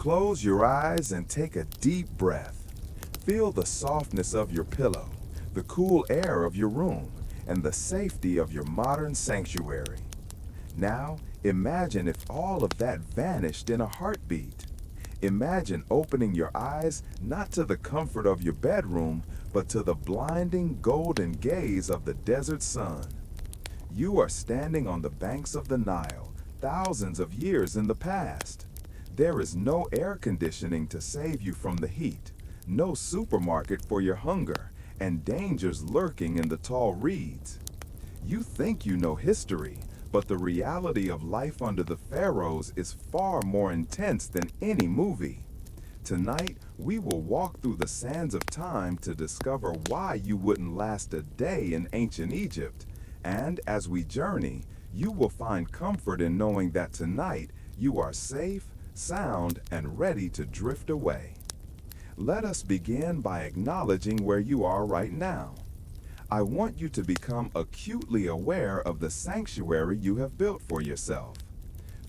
Close your eyes and take a deep breath. Feel the softness of your pillow, the cool air of your room, and the safety of your modern sanctuary. Now, imagine if all of that vanished in a heartbeat. Imagine opening your eyes not to the comfort of your bedroom, but to the blinding golden gaze of the desert sun. You are standing on the banks of the Nile, thousands of years in the past. There is no air conditioning to save you from the heat, no supermarket for your hunger, and dangers lurking in the tall reeds. You think you know history, but the reality of life under the pharaohs is far more intense than any movie. Tonight, we will walk through the sands of time to discover why you wouldn't last a day in ancient Egypt. And as we journey, you will find comfort in knowing that tonight you are safe, sound, and ready to drift away. Let us begin by acknowledging where you are right now. I want you to become acutely aware of the sanctuary you have built for yourself.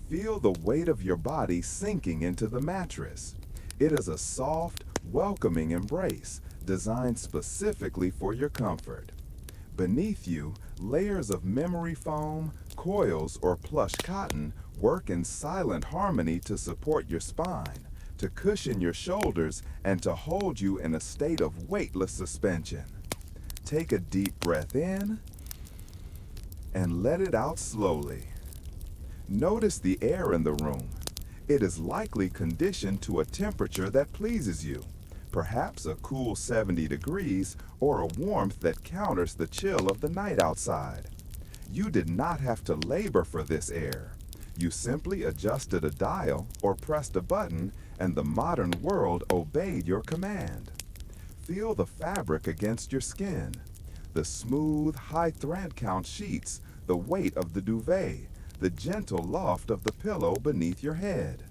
Feel the weight of your body sinking into the mattress. It is a soft, welcoming embrace designed specifically for your comfort. Beneath you, layers of memory foam, coils, or plush cotton work in silent harmony to support your spine, to cushion your shoulders, and to hold you in a state of weightless suspension. Take a deep breath in and let it out slowly. Notice the air in the room. It is likely conditioned to a temperature that pleases you, perhaps a cool 70 degrees or a warmth that counters the chill of the night outside. You did not have to labor for this air. You simply adjusted a dial or pressed a button, and the modern world obeyed your command. Feel the fabric against your skin, the smooth, high thread count sheets, the weight of the duvet, the gentle loft of the pillow beneath your head.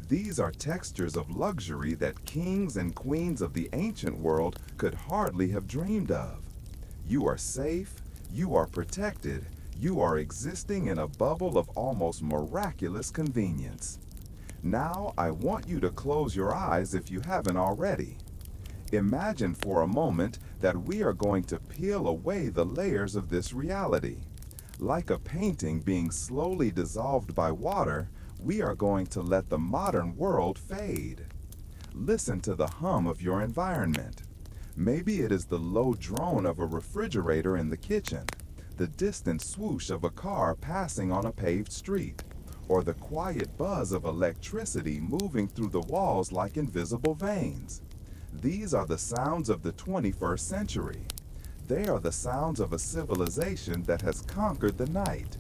These are textures of luxury that kings and queens of the ancient world could hardly have dreamed of. You are safe, you are protected, you are existing in a bubble of almost miraculous convenience. Now I want you to close your eyes if you haven't already. Imagine for a moment that we are going to peel away the layers of this reality. Like a painting being slowly dissolved by water, we are going to let the modern world fade. Listen to the hum of your environment. Maybe it is the low drone of a refrigerator in the kitchen, the distant swoosh of a car passing on a paved street, or the quiet buzz of electricity moving through the walls like invisible veins. These are the sounds of the 21st century. They are the sounds of a civilization that has conquered the night.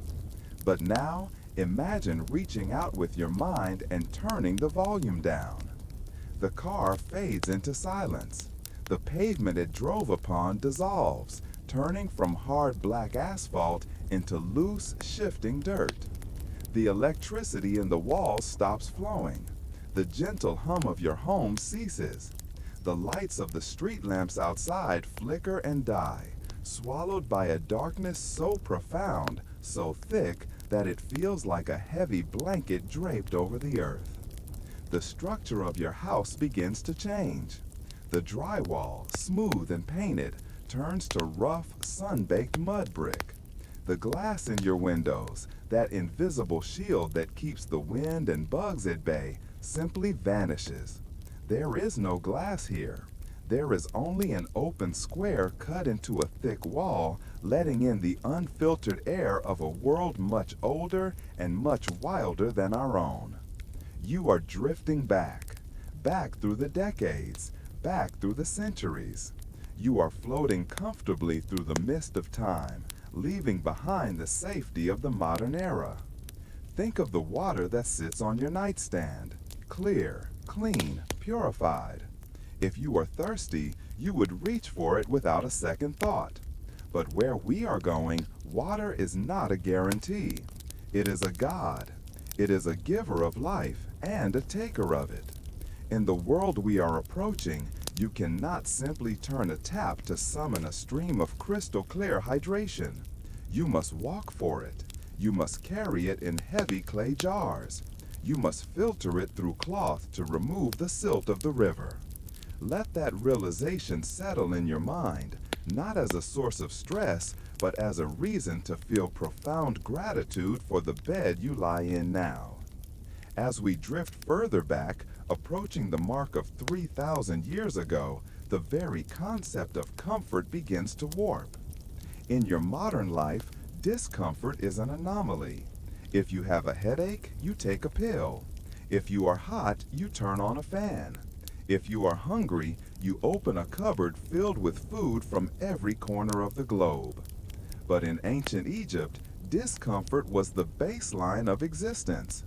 But now, imagine reaching out with your mind and turning the volume down. The car fades into silence. The pavement it drove upon dissolves, turning from hard black asphalt into loose, shifting dirt. The electricity in the walls stops flowing. The gentle hum of your home ceases. The lights of the street lamps outside flicker and die, swallowed by a darkness so profound, so thick, that it feels like a heavy blanket draped over the earth. The structure of your house begins to change. The drywall, smooth and painted, turns to rough, sun-baked mud brick. The glass in your windows, that invisible shield that keeps the wind and bugs at bay, simply vanishes. There is no glass here. There is only an open square cut into a thick wall, letting in the unfiltered air of a world much older and much wilder than our own. You are drifting back through the decades, back through the centuries. You are floating comfortably through the mist of time, leaving behind the safety of the modern era. Think of the water that sits on your nightstand, clear, clean, purified. If you are thirsty, you would reach for it without a second thought. But where we are going, water is not a guarantee. It is a god. It is a giver of life and a taker of it. In the world we are approaching, you cannot simply turn a tap to summon a stream of crystal clear hydration. You must walk for it. You must carry it in heavy clay jars. You must filter it through cloth to remove the silt of the river. Let that realization settle in your mind, not as a source of stress, but as a reason to feel profound gratitude for the bed you lie in now. As we drift further back, approaching the mark of 3,000 years ago, the very concept of comfort begins to warp. In your modern life, discomfort is an anomaly. If you have a headache, you take a pill. If you are hot, you turn on a fan. If you are hungry, you open a cupboard filled with food from every corner of the globe. But in ancient Egypt, discomfort was the baseline of existence.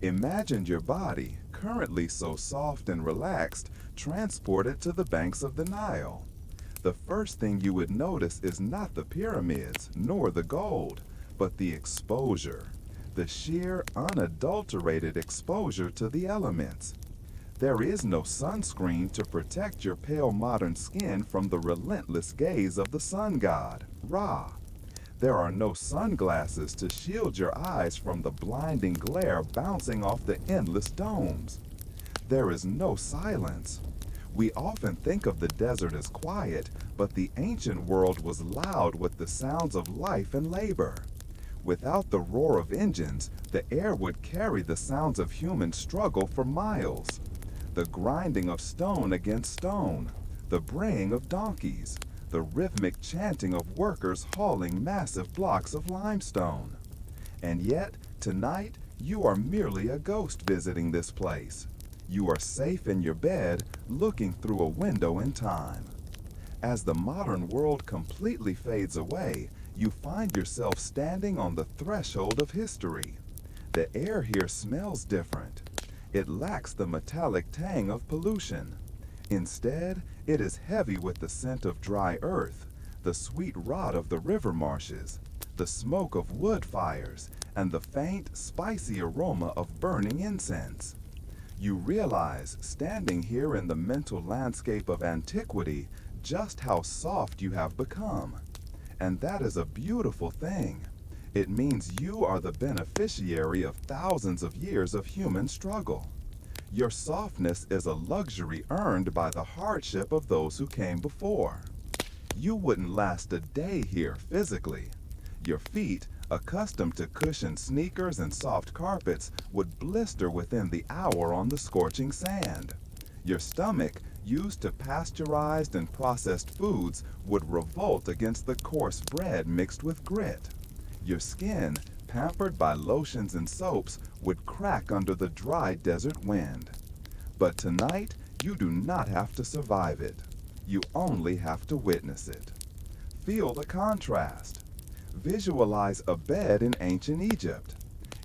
Imagine your body, currently so soft and relaxed, transported to the banks of the Nile. The first thing you would notice is not the pyramids, nor the gold, but the exposure, the sheer, unadulterated exposure to the elements. There is no sunscreen to protect your pale modern skin from the relentless gaze of the sun god, Ra. There are no sunglasses to shield your eyes from the blinding glare bouncing off the endless domes. There is no silence. We often think of the desert as quiet, but the ancient world was loud with the sounds of life and labor. Without the roar of engines, the air would carry the sounds of human struggle for miles. The grinding of stone against stone, the braying of donkeys, the rhythmic chanting of workers hauling massive blocks of limestone. And yet, tonight, you are merely a ghost visiting this place. You are safe in your bed, looking through a window in time. As the modern world completely fades away, you find yourself standing on the threshold of history. The air here smells different. It lacks the metallic tang of pollution. Instead, it is heavy with the scent of dry earth, the sweet rot of the river marshes, the smoke of wood fires, and the faint, spicy aroma of burning incense. You realize, standing here in the mental landscape of antiquity, just how soft you have become. And that is a beautiful thing. It means you are the beneficiary of thousands of years of human struggle. Your softness is a luxury earned by the hardship of those who came before. You wouldn't last a day here physically. Your feet, accustomed to cushioned sneakers and soft carpets, would blister within the hour on the scorching sand. Your stomach, used to pasteurized and processed foods, would revolt against the coarse bread mixed with grit. Your skin, pampered by lotions and soaps, would crack under the dry desert wind. But tonight, you do not have to survive it. You only have to witness it. Feel the contrast. Visualize a bed in ancient Egypt.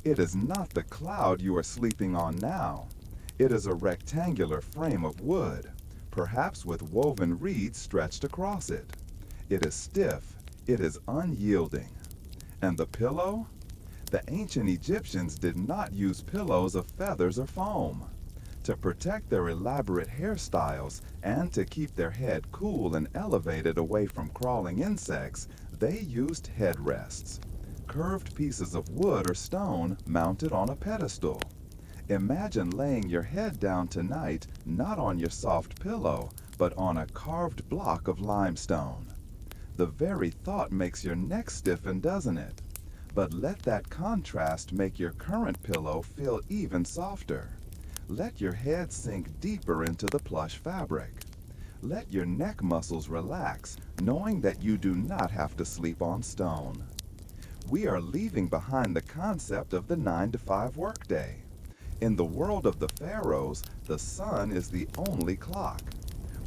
It is not the cloud you are sleeping on now. It is a rectangular frame of wood, perhaps with woven reeds stretched across it. It is stiff. It is unyielding. And the pillow? The ancient Egyptians did not use pillows of feathers or foam. To protect their elaborate hairstyles and to keep their head cool and elevated away from crawling insects, they used headrests, curved pieces of wood or stone mounted on a pedestal. Imagine laying your head down tonight, not on your soft pillow, but on a carved block of limestone. The very thought makes your neck stiffen, doesn't it? But let that contrast make your current pillow feel even softer. Let your head sink deeper into the plush fabric. Let your neck muscles relax, knowing that you do not have to sleep on stone. We are leaving behind the concept of the 9-to-5 workday. In the world of the pharaohs, the sun is the only clock.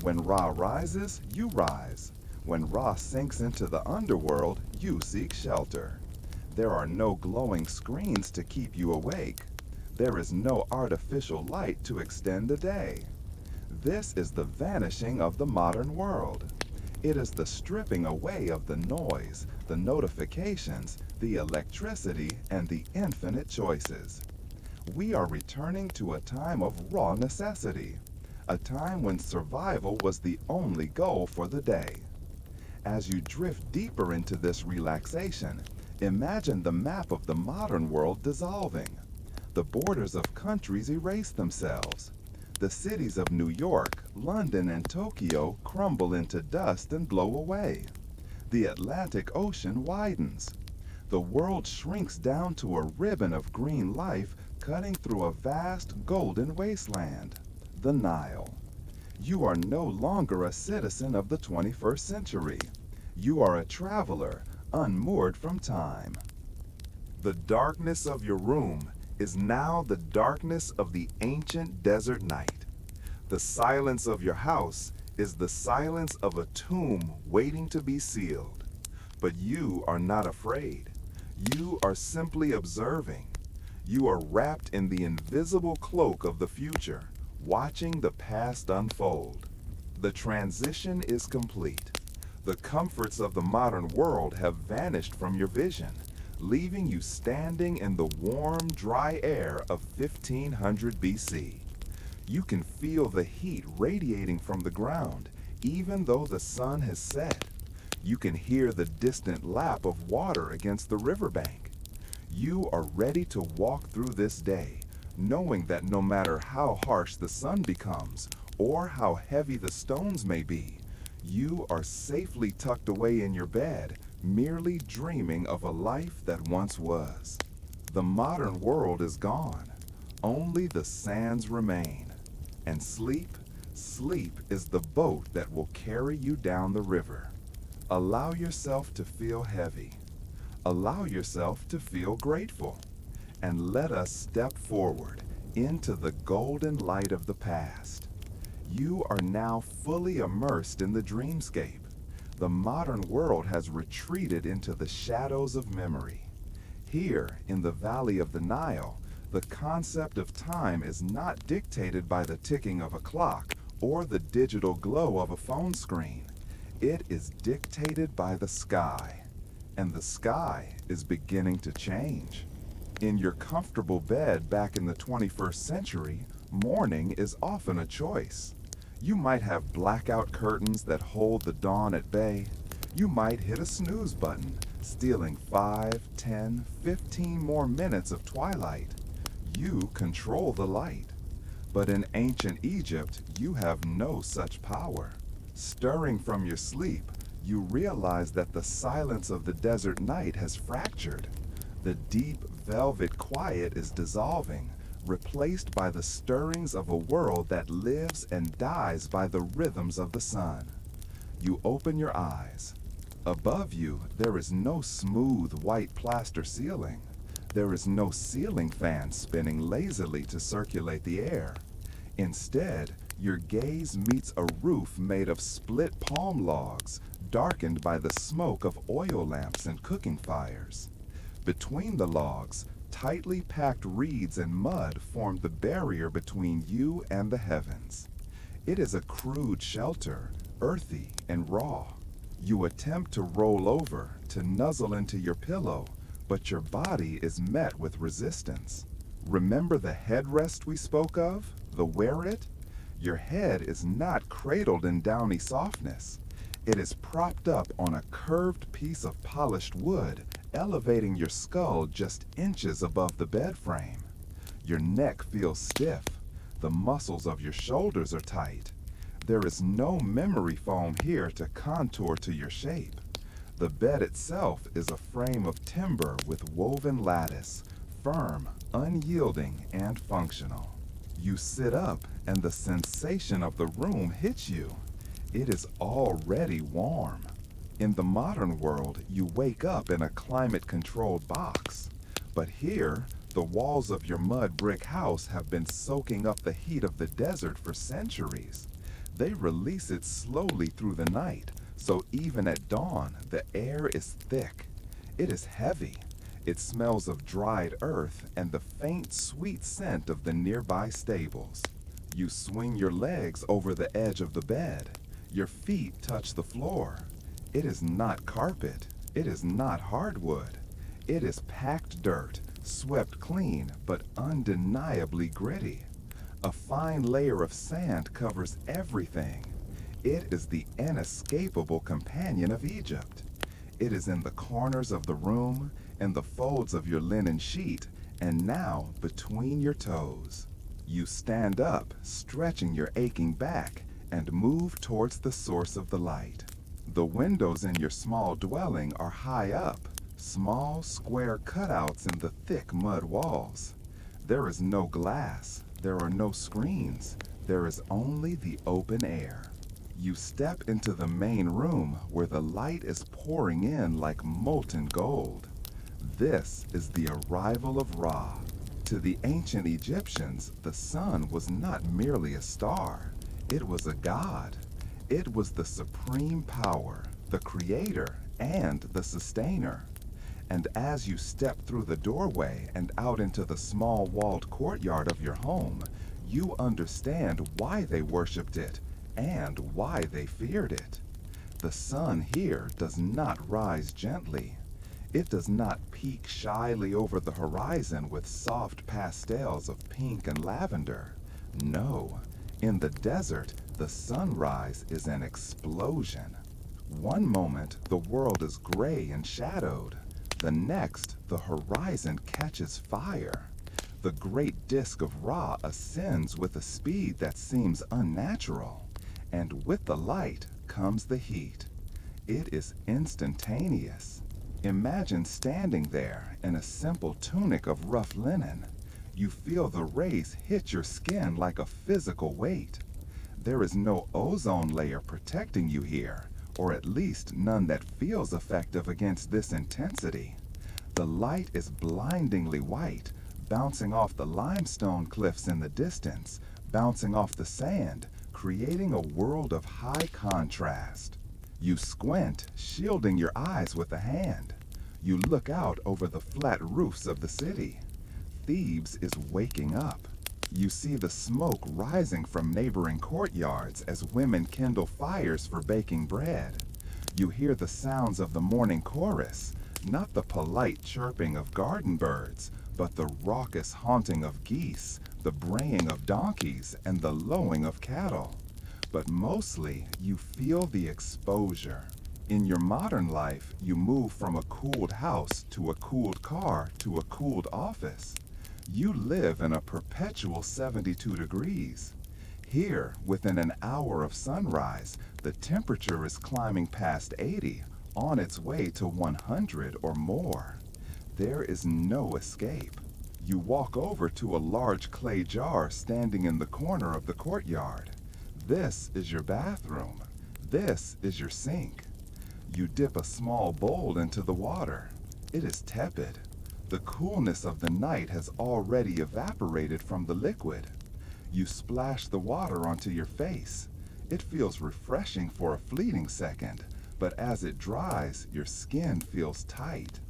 When Ra rises, you rise. When Ra sinks into the underworld, you seek shelter. There are no glowing screens to keep you awake. There is no artificial light to extend the day. This is the vanishing of the modern world. It is the stripping away of the noise, the notifications, the electricity, and the infinite choices. We are returning to a time of raw necessity, a time when survival was the only goal for the day. As you drift deeper into this relaxation, imagine the map of the modern world dissolving. the borders of countries erase themselves. The cities of New York, London, and Tokyo crumble into dust and blow away. The Atlantic Ocean widens. The world shrinks down to a ribbon of green life cutting through a vast golden wasteland, the Nile. You are no longer a citizen of the 21st century. You are a traveler, unmoored from time. The darkness of your room is now the darkness of the ancient desert night. The silence of your house is the silence of a tomb waiting to be sealed. But you are not afraid. You are simply observing. You are wrapped in the invisible cloak of the future, watching the past unfold. The transition is complete. The comforts of the modern world have vanished from your vision, leaving you standing in the warm, dry air of 1500 BC. You can feel the heat radiating from the ground, even though the sun has set. You can hear the distant lap of water against the riverbank. You are ready to walk through this day, knowing that no matter how harsh the sun becomes, or how heavy the stones may be, you are safely tucked away in your bed, merely dreaming of a life that once was. The modern world is gone. Only the sands remain. And sleep is the boat that will carry you down the river. Allow yourself to feel heavy. Allow yourself to feel grateful. And let us step forward into the golden light of the past. You are now fully immersed in the dreamscape. The modern world has retreated into the shadows of memory. Here, in the valley of the Nile, the concept of time is not dictated by the ticking of a clock or the digital glow of a phone screen. It is dictated by the sky, and the sky is beginning to change. In your comfortable bed back in the 21st century, morning is often a choice. You might have blackout curtains that hold the dawn at bay. You might hit a snooze button, stealing 5, 10, 15 more minutes of twilight. You control the light. But in ancient Egypt, you have no such power. Stirring from your sleep, you realize that the silence of the desert night has fractured. The deep velvet quiet is dissolving, replaced by the stirrings of a world that lives and dies by the rhythms of the sun. You open your eyes. Above you, there is no smooth white plaster ceiling. There is no ceiling fan spinning lazily to circulate the air. Instead, your gaze meets a roof made of split palm logs, darkened by the smoke of oil lamps and cooking fires. Between the logs, tightly packed reeds and mud form the barrier between you and the heavens. It is a crude shelter, earthy and raw. You attempt to roll over, to nuzzle into your pillow, but your body is met with resistance. Remember the headrest we spoke of? The wear-it? Your head is not cradled in downy softness. It is propped up on a curved piece of polished wood, elevating your skull just inches above the bed frame. Your neck feels stiff. The muscles of your shoulders are tight. There is no memory foam here to contour to your shape. The bed itself is a frame of timber with woven lattice, firm, unyielding, and functional. You sit up and the sensation of the room hits you. It is already warm. In the modern world, you wake up in a climate-controlled box. But here, the walls of your mud brick house have been soaking up the heat of the desert for centuries. They release it slowly through the night, so even at dawn, the air is thick. It is heavy. It smells of dried earth and the faint, sweet scent of the nearby stables. You swing your legs over the edge of the bed. Your feet touch the floor. It is not carpet. It is not hardwood. It is packed dirt, swept clean, but undeniably gritty. A fine layer of sand covers everything. It is the inescapable companion of Egypt. It is in the corners of the room, in the folds of your linen sheet, And now, between your toes, you stand up, stretching your aching back, and move towards the source of the light. The windows in your small dwelling are high up, small square cutouts in the thick mud walls. There is no glass, there are no screens, there is only the open air. You step into the main room where the light is pouring in like molten gold. This is the arrival of Ra. To the ancient Egyptians, the sun was not merely a star, it was a god. It was the supreme power, the creator, and the sustainer. And as you step through the doorway and out into the small walled courtyard of your home, you understand why they worshipped it and why they feared it. The sun here does not rise gently. It does not peek shyly over the horizon with soft pastels of pink and lavender. No, in the desert, the sunrise is an explosion. One moment, the world is gray and shadowed. The next, the horizon catches fire. The great disk of Ra ascends with a speed that seems unnatural. And with the light comes the heat. It is instantaneous. Imagine standing there in a simple tunic of rough linen. You feel the rays hit your skin like a physical weight. There is no ozone layer protecting you here, or at least none that feels effective against this intensity. The light is blindingly white, bouncing off the limestone cliffs in the distance, bouncing off the sand, creating a world of high contrast. You squint, shielding your eyes with a hand. You look out over the flat roofs of the city. Thebes is waking up. You see the smoke rising from neighboring courtyards as women kindle fires for baking bread. You hear the sounds of the morning chorus, not the polite chirping of garden birds, but the raucous haunting of geese, the braying of donkeys, and the lowing of cattle. But mostly, you feel the exposure. In your modern life, you move from a cooled house to a cooled car to a cooled office. You live in a perpetual 72 degrees. Here, within an hour of sunrise, the temperature is climbing past 80, on its way to 100 or more. There is no escape. You walk over to a large clay jar standing in the corner of the courtyard. This is your bathroom. This is your sink. You dip a small bowl into the water. It is tepid. The coolness of the night has already evaporated from the liquid. You splash the water onto your face. It feels refreshing for a fleeting second, but as it dries, your skin feels tight.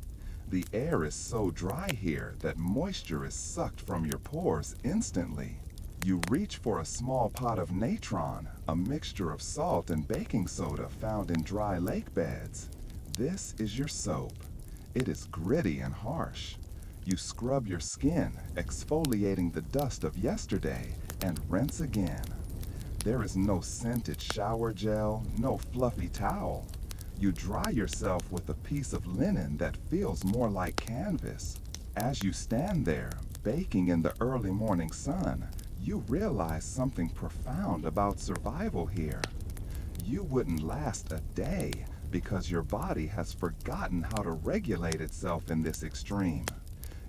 The air is so dry here that moisture is sucked from your pores instantly. You reach for a small pot of natron, a mixture of salt and baking soda found in dry lake beds. This is your soap. It is gritty and harsh. You scrub your skin, exfoliating the dust of yesterday, and rinse again. There is no scented shower gel, no fluffy towel. You dry yourself with a piece of linen that feels more like canvas. As you stand there, baking in the early morning sun, you realize something profound about survival here. You wouldn't last a day because your body has forgotten how to regulate itself in this extreme.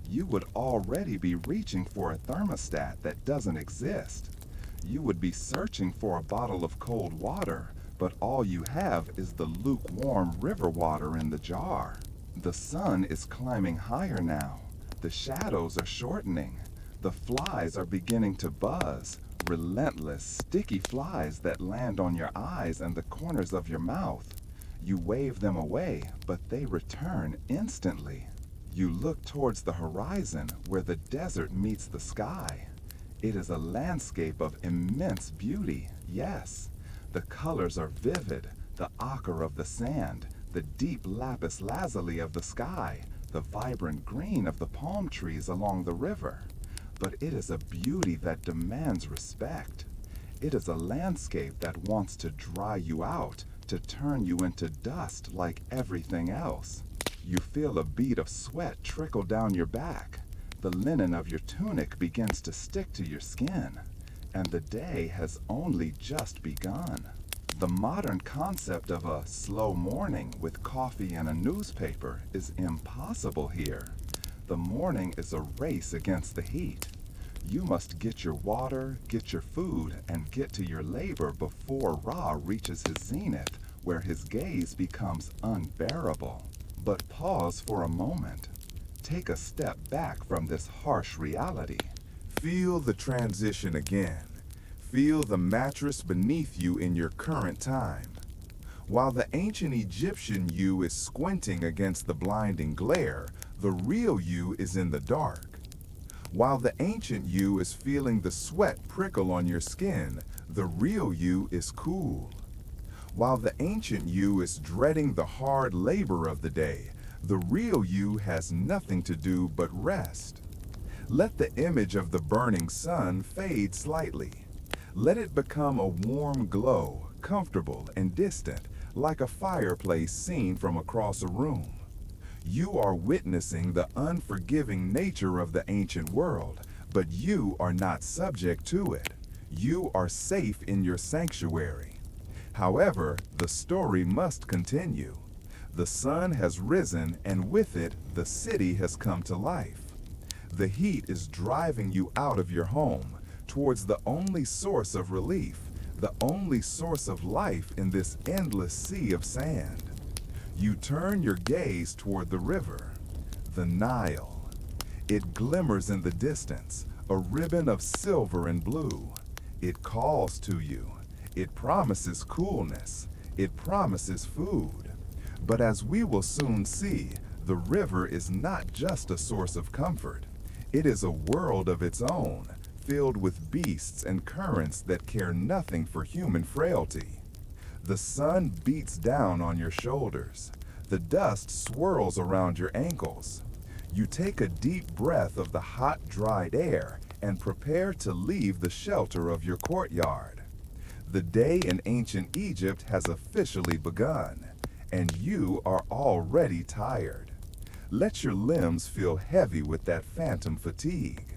You would already be reaching for a thermostat that doesn't exist. You would be searching for a bottle of cold water, but all you have is the lukewarm river water in the jar. The sun is climbing higher now. The shadows are shortening. The flies are beginning to buzz, relentless, sticky flies that land on your eyes and the corners of your mouth. You wave them away, but they return instantly. You look towards the horizon where the desert meets the sky. It is a landscape of immense beauty, yes. The colors are vivid, the ochre of the sand, the deep lapis lazuli of the sky, the vibrant green of the palm trees along the river. But it is a beauty that demands respect. It is a landscape that wants to dry you out, to turn you into dust like everything else. You feel a bead of sweat trickle down your back. The linen of your tunic begins to stick to your skin, and the day has only just begun. The modern concept of a slow morning with coffee and a newspaper is impossible here. The morning is a race against the heat. You must get your water, get your food, and get to your labor before Ra reaches his zenith, where his gaze becomes unbearable. But pause for a moment. Take a step back from this harsh reality. Feel the transition again. Feel the mattress beneath you in your current time. While the ancient Egyptian you is squinting against the blinding glare, the real you is in the dark. While the ancient you is feeling the sweat prickle on your skin, the real you is cool. While the ancient you is dreading the hard labor of the day, the real you has nothing to do but rest. Let the image of the burning sun fade slightly. Let it become a warm glow, comfortable and distant, like a fireplace seen from across a room. You are witnessing the unforgiving nature of the ancient world, but you are not subject to it. You are safe in your sanctuary. However, the story must continue. The sun has risen, and with it, the city has come to life. The heat is driving you out of your home, towards the only source of relief, the only source of life in this endless sea of sand. You turn your gaze toward the river, the Nile. It glimmers in the distance, a ribbon of silver and blue. It calls to you. It promises coolness. It promises food. But as we will soon see, the river is not just a source of comfort. It is a world of its own, filled with beasts and currents that care nothing for human frailty. The sun beats down on your shoulders. The dust swirls around your ankles. You take a deep breath of the hot, dried air and prepare to leave the shelter of your courtyard. The day in ancient Egypt has officially begun, and you are already tired. Let your limbs feel heavy with that phantom fatigue.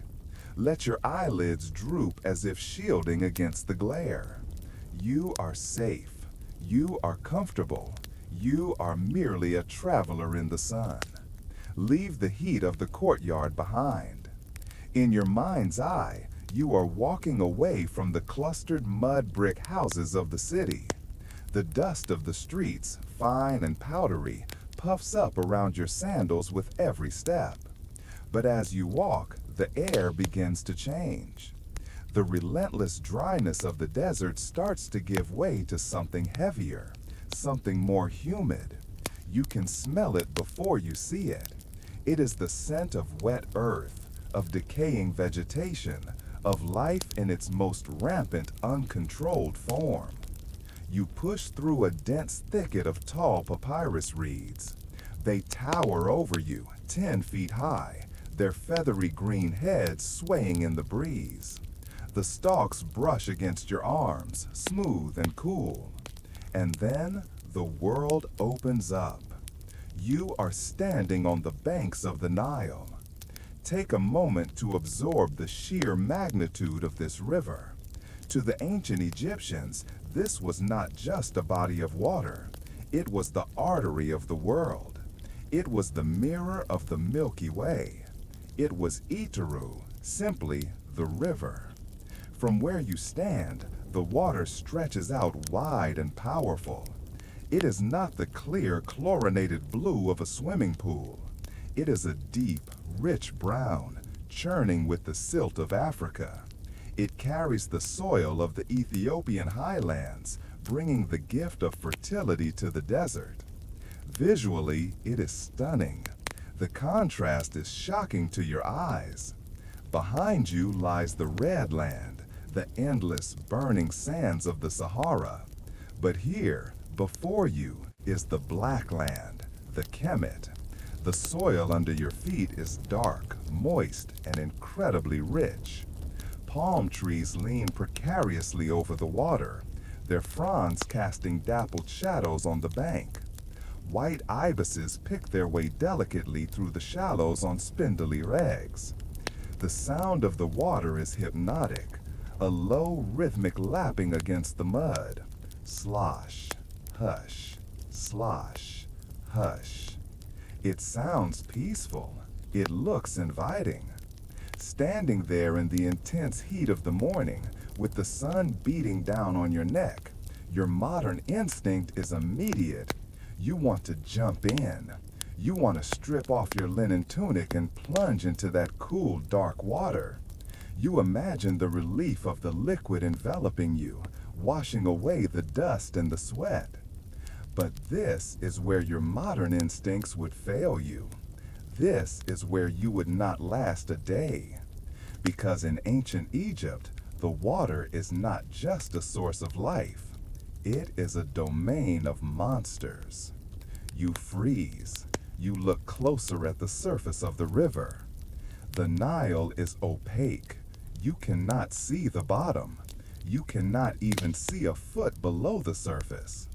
Let your eyelids droop as if shielding against the glare. You are safe. You are comfortable. You are merely a traveler in the sun. Leave the heat of the courtyard behind. In your mind's eye, you are walking away from the clustered mud brick houses of the city. The dust of the streets, fine and powdery, puffs up around your sandals with every step. But as you walk, the air begins to change. The relentless dryness of the desert starts to give way to something heavier, something more humid. You can smell it before you see it. It is the scent of wet earth, of decaying vegetation, of life in its most rampant, uncontrolled form. You push through a dense thicket of tall papyrus reeds. They tower over you, 10 feet high, their feathery green heads swaying in the breeze. The stalks brush against your arms, smooth and cool. And then the world opens up. You are standing on the banks of the Nile. Take a moment to absorb the sheer magnitude of this river. To the ancient Egyptians, this was not just a body of water. It was the artery of the world. It was the mirror of the Milky Way. It was Iteru, simply the river. From where you stand, the water stretches out wide and powerful. It is not the clear, chlorinated blue of a swimming pool. It is a deep, rich brown, churning with the silt of Africa. It carries the soil of the Ethiopian highlands, bringing the gift of fertility to the desert. Visually, it is stunning. The contrast is shocking to your eyes. Behind you lies the red land, the endless, burning sands of the Sahara. But here, before you, is the black land, the Kemet. The soil under your feet is dark, moist, and incredibly rich. Palm trees lean precariously over the water, their fronds casting dappled shadows on the bank. White ibises pick their way delicately through the shallows on spindly legs. The sound of the water is hypnotic, a low rhythmic lapping against the mud. Slosh, hush, slosh, hush. It sounds peaceful. It looks inviting. Standing there in the intense heat of the morning, with the sun beating down on your neck, your modern instinct is immediate. You want to jump in. You want to strip off your linen tunic and plunge into that cool, dark water. You imagine the relief of the liquid enveloping you, washing away the dust and the sweat. But this is where your modern instincts would fail you. This is where you would not last a day. Because in ancient Egypt, the water is not just a source of life. It is a domain of monsters. You freeze. You look closer at the surface of the river. The Nile is opaque. You cannot see the bottom. You cannot even see a foot below the surface.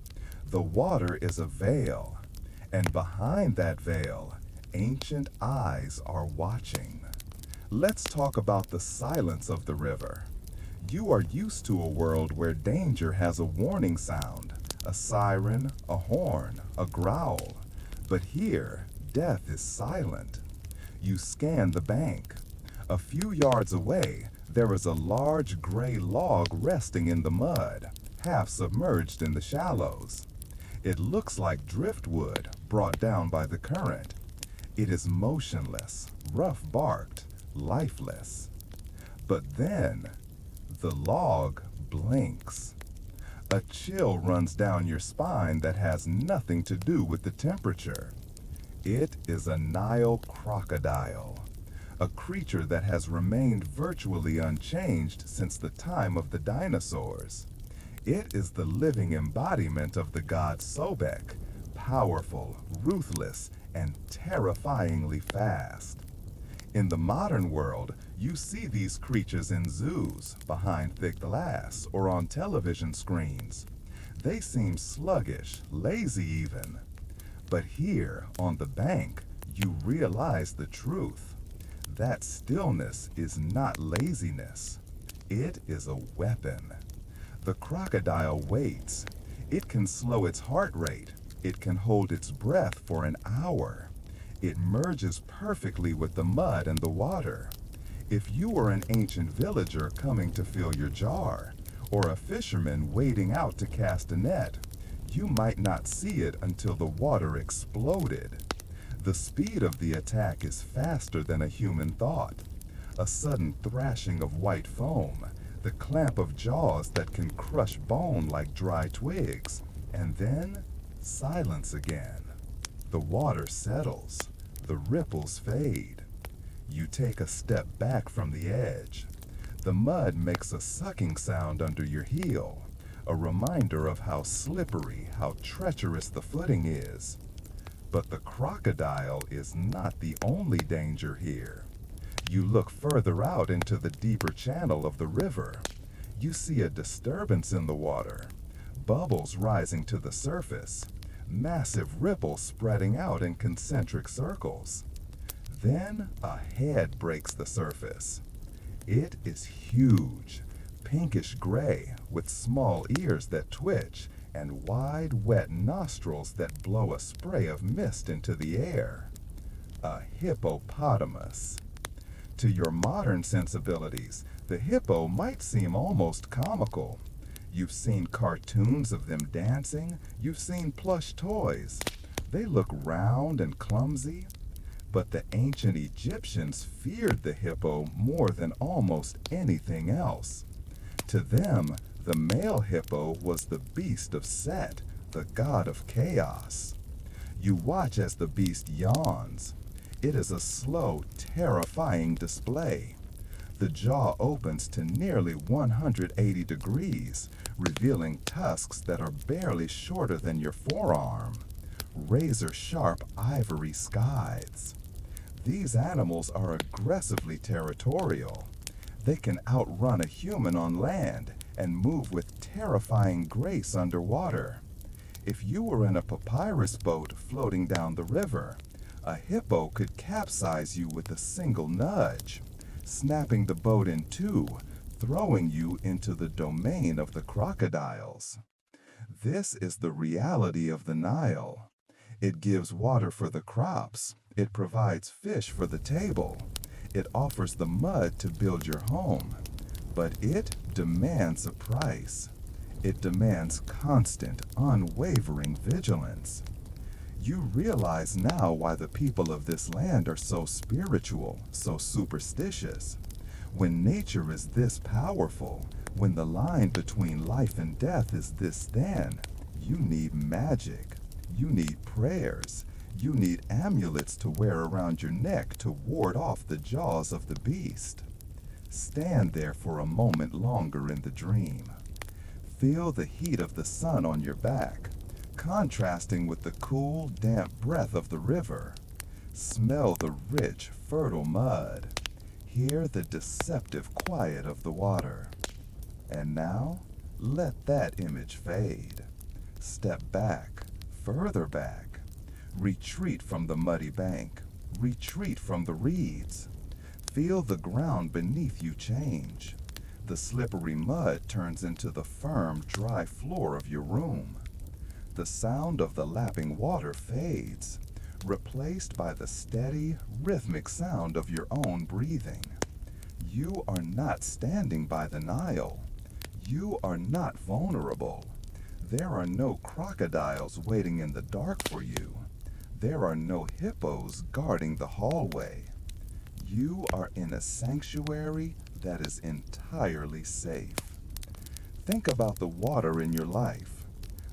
The water is a veil, and behind that veil, ancient eyes are watching. Let's talk about the silence of the river. You are used to a world where danger has a warning sound, a siren, a horn, a growl. But here, death is silent. You scan the bank. A few yards away, there is a large gray log resting in the mud, half submerged in the shallows. It looks like driftwood brought down by the current. It is motionless, rough-barked, lifeless. But then, the log blinks. A chill runs down your spine that has nothing to do with the temperature. It is a Nile crocodile, a creature that has remained virtually unchanged since the time of the dinosaurs. It is the living embodiment of the god Sobek, powerful, ruthless, and terrifyingly fast. In the modern world, you see these creatures in zoos, behind thick glass, or on television screens. They seem sluggish, lazy even. But here, on the bank, you realize the truth. That stillness is not laziness. It is a weapon. The crocodile waits. It can slow its heart rate. It can hold its breath for an hour. It merges perfectly with the mud and the water. If you were an ancient villager coming to fill your jar, or a fisherman wading out to cast a net, you might not see it until the water exploded. The speed of the attack is faster than a human thought. A sudden thrashing of white foam, the clamp of jaws that can crush bone like dry twigs, and then silence again. The water settles. The ripples fade. You take a step back from the edge. The mud makes a sucking sound under your heel, a reminder of how slippery, how treacherous the footing is. But the crocodile is not the only danger here. You look further out into the deeper channel of the river. You see a disturbance in the water, bubbles rising to the surface, massive ripples spreading out in concentric circles. Then a head breaks the surface. It is huge, pinkish gray, with small ears that twitch and wide, wet nostrils that blow a spray of mist into the air. A hippopotamus. To your modern sensibilities, the hippo might seem almost comical. You've seen cartoons of them dancing. You've seen plush toys. They look round and clumsy. But the ancient Egyptians feared the hippo more than almost anything else. To them, the male hippo was the beast of Set, the god of chaos. You watch as the beast yawns. It is a slow, terrifying display. The jaw opens to nearly 180 degrees, revealing tusks that are barely shorter than your forearm. Razor-sharp ivory scythes. These animals are aggressively territorial. They can outrun a human on land and move with terrifying grace underwater. If you were in a papyrus boat floating down the river, a hippo could capsize you with a single nudge. snapping the boat in two, throwing you into the domain of the crocodiles. This is the reality of the Nile. It gives water for the crops. It provides fish for the table. It offers the mud to build your home. But it demands a price. It demands constant, unwavering vigilance. You realize now why the people of this land are so spiritual, so superstitious. When nature is this powerful, when the line between life and death is this thin, you need magic. You need prayers. You need amulets to wear around your neck to ward off the jaws of the beast. Stand there for a moment longer in the dream. Feel the heat of the sun on your back, contrasting with the cool, damp breath of the river. Smell the rich, fertile mud. Hear the deceptive quiet of the water. And now, let that image fade. Step back, further back. Retreat from the muddy bank. Retreat from the reeds. Feel the ground beneath you change. The slippery mud turns into the firm, dry floor of your room. The sound of the lapping water fades, replaced by the steady, rhythmic sound of your own breathing. You are not standing by the Nile. You are not vulnerable. There are no crocodiles waiting in the dark for you. There are no hippos guarding the hallway. You are in a sanctuary that is entirely safe. Think about the water in your life,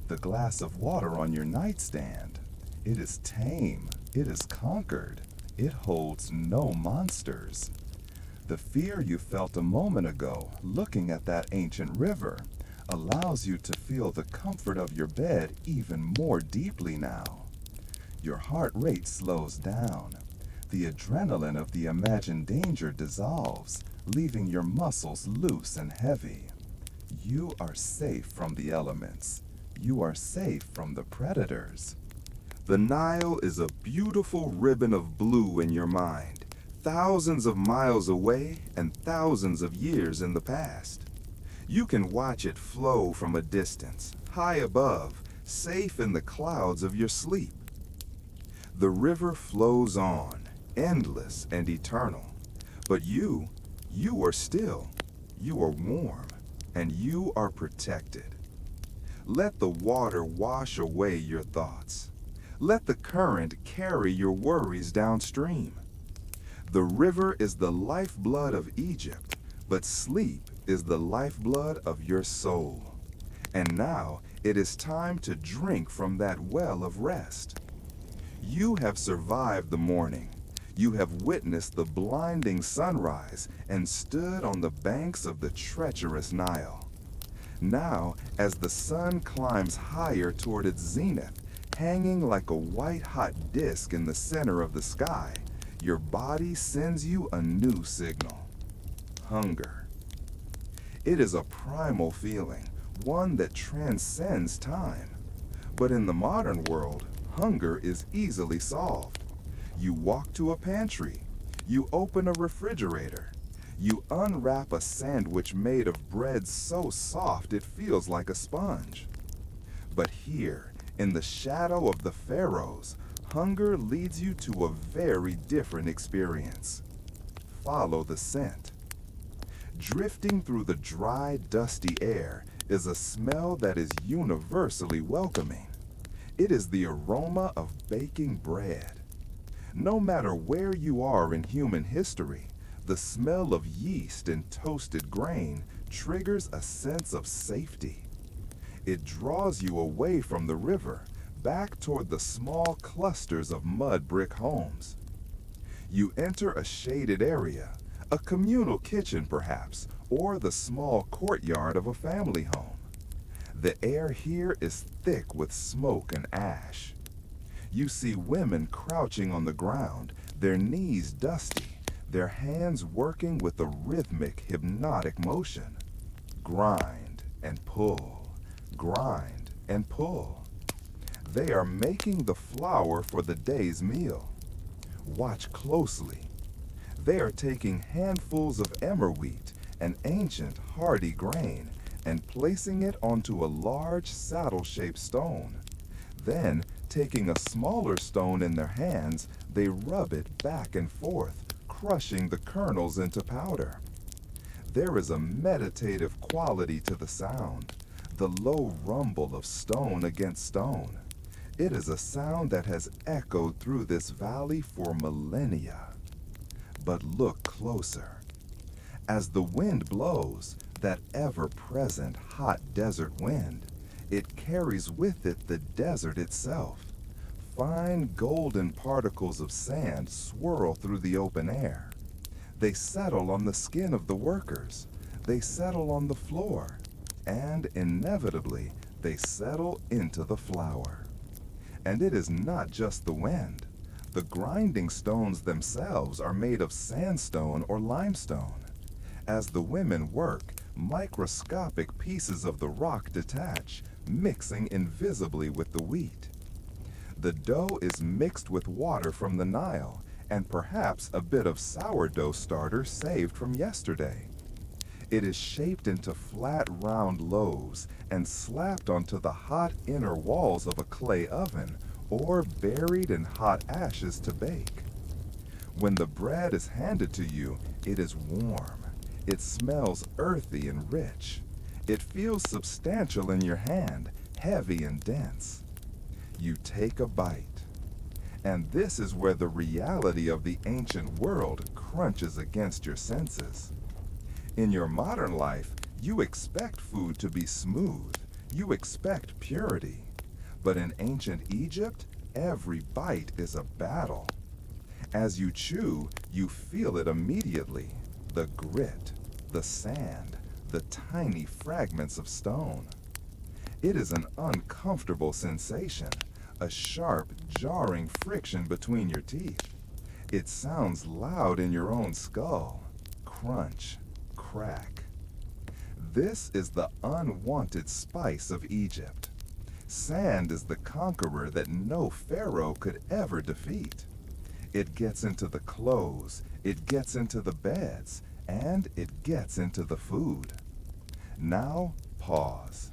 the glass of water on your nightstand. It is tame, it is conquered, it holds no monsters. The fear you felt a moment ago looking at that ancient river allows you to feel the comfort of your bed even more deeply now. Your heart rate slows down. The adrenaline of the imagined danger dissolves, leaving your muscles loose and heavy. You are safe from the elements. You are safe from the predators. The Nile is a beautiful ribbon of blue in your mind, thousands of miles away and thousands of years in the past. You can watch it flow from a distance, high above, safe in the clouds of your sleep. The river flows on, endless and eternal. But you are still, you are warm, and you are protected. Let the water wash away your thoughts. Let the current carry your worries downstream. The river is the lifeblood of Egypt, but sleep is the lifeblood of your soul. And now it is time to drink from that well of rest. You have survived the morning. You have witnessed the blinding sunrise and stood on the banks of the treacherous Nile. Now, as the sun climbs higher toward its zenith, hanging like a white-hot disk in the center of the sky, your body sends you a new signal: hunger. It is a primal feeling, one that transcends time. But in the modern world, hunger is easily solved. You walk to a pantry. You open a refrigerator. You unwrap a sandwich made of bread so soft it feels like a sponge. But here, in the shadow of the pharaohs, hunger leads you to a very different experience. Follow the scent. Drifting through the dry, dusty air is a smell that is universally welcoming. It is the aroma of baking bread. No matter where you are in human history, the smell of yeast and toasted grain triggers a sense of safety. It draws you away from the river, back toward the small clusters of mud brick homes. You enter a shaded area, a communal kitchen perhaps, or the small courtyard of a family home. The air here is thick with smoke and ash. You see women crouching on the ground, their knees dusty, their hands working with a rhythmic, hypnotic motion. Grind and pull, grind and pull. They are making the flour for the day's meal. Watch closely. They are taking handfuls of emmer wheat, an ancient hardy grain, and placing it onto a large saddle-shaped stone. Then, taking a smaller stone in their hands, they rub it back and forth, crushing the kernels into powder. There is a meditative quality to the sound, the low rumble of stone against stone. It is a sound that has echoed through this valley for millennia. But look closer. As the wind blows, that ever-present hot desert wind, it carries with it the desert itself. Fine golden particles of sand swirl through the open air. They settle on the skin of the workers. They settle on the floor. And inevitably, they settle into the flour. And it is not just the wind. The grinding stones themselves are made of sandstone or limestone. As the women work, microscopic pieces of the rock detach, mixing invisibly with the wheat. The dough is mixed with water from the Nile, and perhaps a bit of sourdough starter saved from yesterday. It is shaped into flat, round loaves and slapped onto the hot inner walls of a clay oven or buried in hot ashes to bake. When the bread is handed to you, it is warm. It smells earthy and rich. It feels substantial in your hand, heavy and dense. You take a bite. And this is where the reality of the ancient world crunches against your senses. In your modern life, you expect food to be smooth. You expect purity. But in ancient Egypt, every bite is a battle. As you chew, you feel it immediately. The grit, the sand, the tiny fragments of stone. It is an uncomfortable sensation, a sharp, jarring friction between your teeth. It sounds loud in your own skull. Crunch, crack. This is the unwanted spice of Egypt. Sand is the conqueror that no pharaoh could ever defeat. It gets into the clothes, it gets into the beds, and it gets into the food. Now, pause.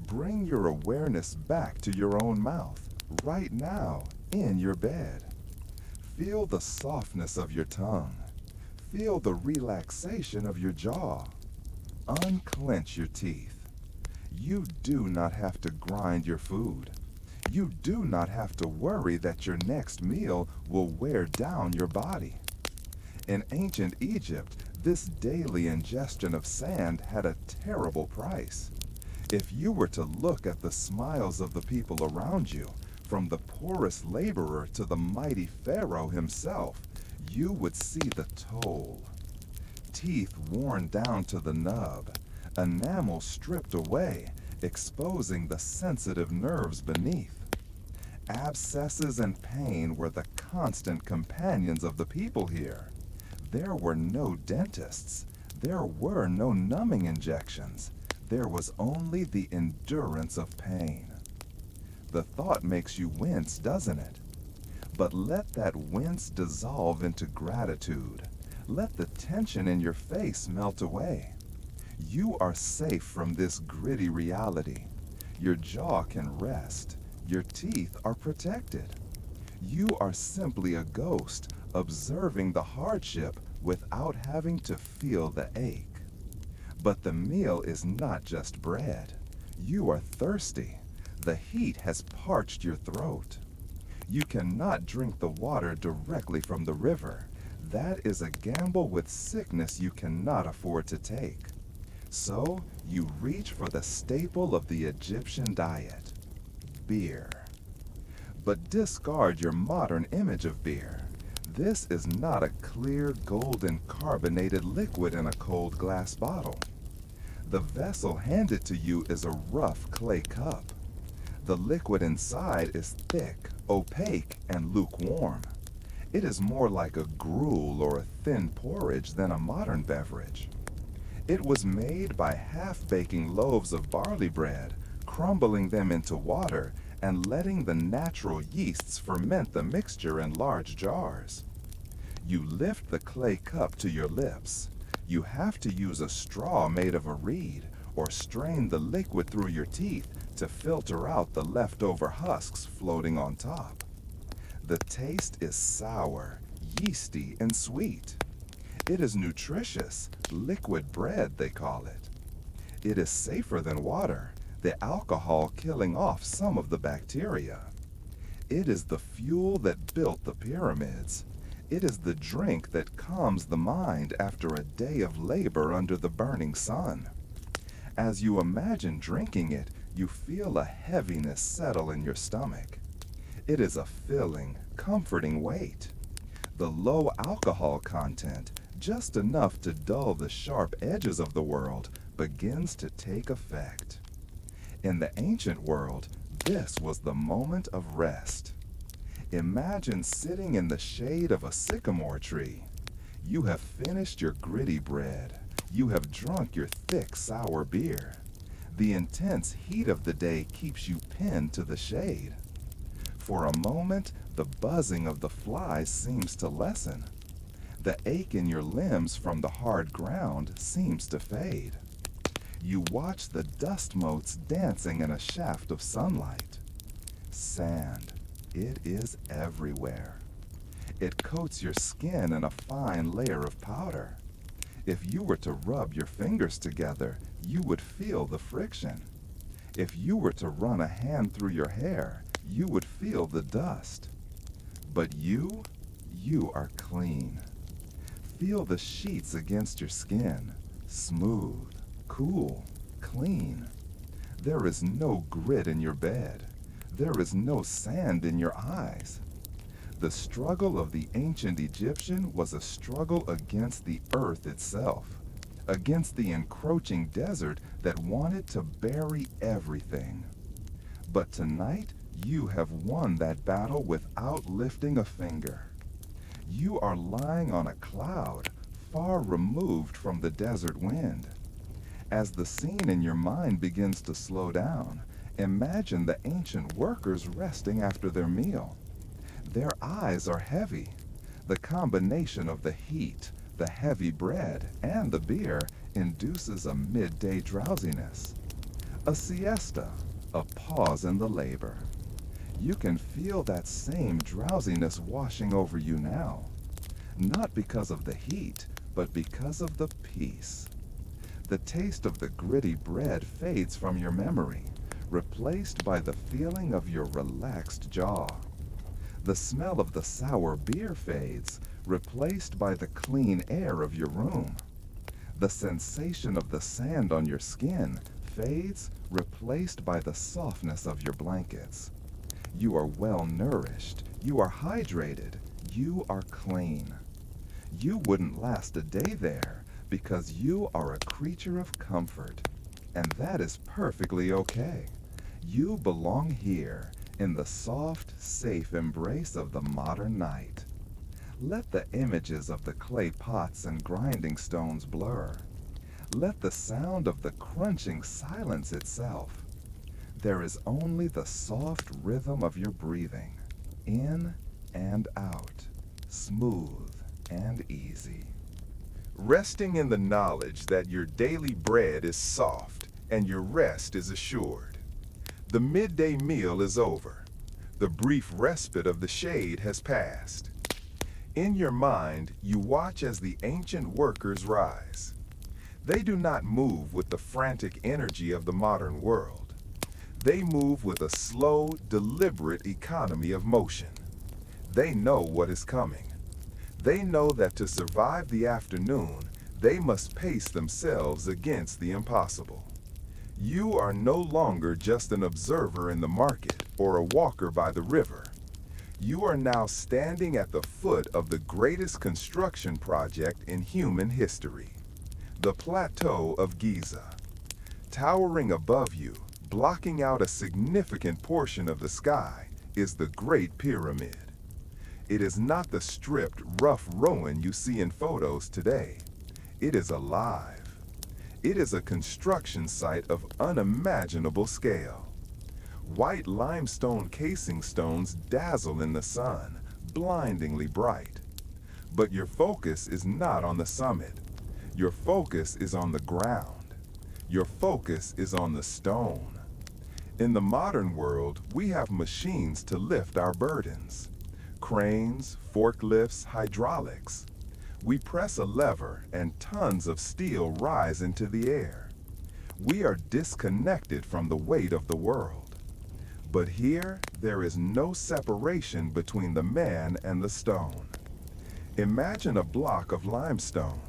Bring your awareness back to your own mouth, right now, in your bed. Feel the softness of your tongue. Feel the relaxation of your jaw. Unclench your teeth. You do not have to grind your food. You do not have to worry that your next meal will wear down your body. In ancient Egypt, this daily ingestion of sand had a terrible price. If you were to look at the smiles of the people around you, from the poorest laborer to the mighty Pharaoh himself, you would see the toll. Teeth worn down to the nub, enamel stripped away, exposing the sensitive nerves beneath. Abscesses and pain were the constant companions of the people here. There were no dentists. There were no numbing injections. There was only the endurance of pain. The thought makes you wince, doesn't it? But let that wince dissolve into gratitude. Let the tension in your face melt away. You are safe from this gritty reality. Your jaw can rest. Your teeth are protected. You are simply a ghost, observing the hardship without having to feel the ache. But the meal is not just bread. You are thirsty. The heat has parched your throat. You cannot drink the water directly from the river. That is a gamble with sickness you cannot afford to take. So you reach for the staple of the Egyptian diet, beer. But discard your modern image of beer. This is not a clear, golden, carbonated liquid in a cold glass bottle. The vessel handed to you is a rough clay cup. The liquid inside is thick, opaque, and lukewarm. It is more like a gruel or a thin porridge than a modern beverage. It was made by half-baking loaves of barley bread, crumbling them into water, and letting the natural yeasts ferment the mixture in large jars. You lift the clay cup to your lips. You have to use a straw made of a reed or strain the liquid through your teeth to filter out the leftover husks floating on top. The taste is sour, yeasty, and sweet. It is nutritious, liquid bread they call it. It is safer than water, the alcohol killing off some of the bacteria. It is the fuel that built the pyramids. It is the drink that calms the mind after a day of labor under the burning sun. As you imagine drinking it, you feel a heaviness settle in your stomach. It is a filling, comforting weight. The low alcohol content, just enough to dull the sharp edges of the world, begins to take effect. In the ancient world, this was the moment of rest. Imagine sitting in the shade of a sycamore tree. You have finished your gritty bread. You have drunk your thick, sour beer. The intense heat of the day keeps you pinned to the shade. For a moment, the buzzing of the flies seems to lessen. The ache in your limbs from the hard ground seems to fade. You watch the dust motes dancing in a shaft of sunlight. Sand, it is everywhere. It coats your skin in a fine layer of powder. If you were to rub your fingers together, you would feel the friction. If you were to run a hand through your hair, you would feel the dust. But you are clean. Feel the sheets against your skin, smooth, cool, clean. There is no grit in your bed. There is no sand in your eyes. The struggle of the ancient Egyptian was a struggle against the earth itself, against the encroaching desert that wanted to bury everything. But tonight, you have won that battle without lifting a finger. You are lying on a cloud, far removed from the desert wind. As the scene in your mind begins to slow down, imagine the ancient workers resting after their meal. Their eyes are heavy. The combination of the heat, the heavy bread, and the beer induces a midday drowsiness. A siesta, a pause in the labor. You can feel that same drowsiness washing over you now. Not because of the heat, but because of the peace. The taste of the gritty bread fades from your memory, replaced by the feeling of your relaxed jaw. The smell of the sour beer fades, replaced by the clean air of your room. The sensation of the sand on your skin fades, replaced by the softness of your blankets. You are well nourished, you are hydrated, you are clean. You wouldn't last a day there because you are a creature of comfort, and that is perfectly okay. You belong here in the soft, safe embrace of the modern night. Let the images of the clay pots and grinding stones blur. Let the sound of the crunching silence itself. There is only the soft rhythm of your breathing, in and out, smooth and easy. Resting in the knowledge that your daily bread is soft and your rest is assured. The midday meal is over. The brief respite of the shade has passed. In your mind, you watch as the ancient workers rise. They do not move with the frantic energy of the modern world. They move with a slow, deliberate economy of motion. They know what is coming. They know that to survive the afternoon, they must pace themselves against the impossible. You are no longer just an observer in the market or a walker by the river. You are now standing at the foot of the greatest construction project in human history, the Plateau of Giza. Towering above you, blocking out a significant portion of the sky, is the Great Pyramid. It is not the stripped, rough ruin you see in photos today. It is alive. It is a construction site of unimaginable scale. White limestone casing stones dazzle in the sun, blindingly bright. But your focus is not on the summit. Your focus is on the ground. Your focus is on the stone. In the modern world, we have machines to lift our burdens. Cranes, forklifts, hydraulics. We press a lever and tons of steel rise into the air. We are disconnected from the weight of the world. But here, there is no separation between the man and the stone. Imagine a block of limestone.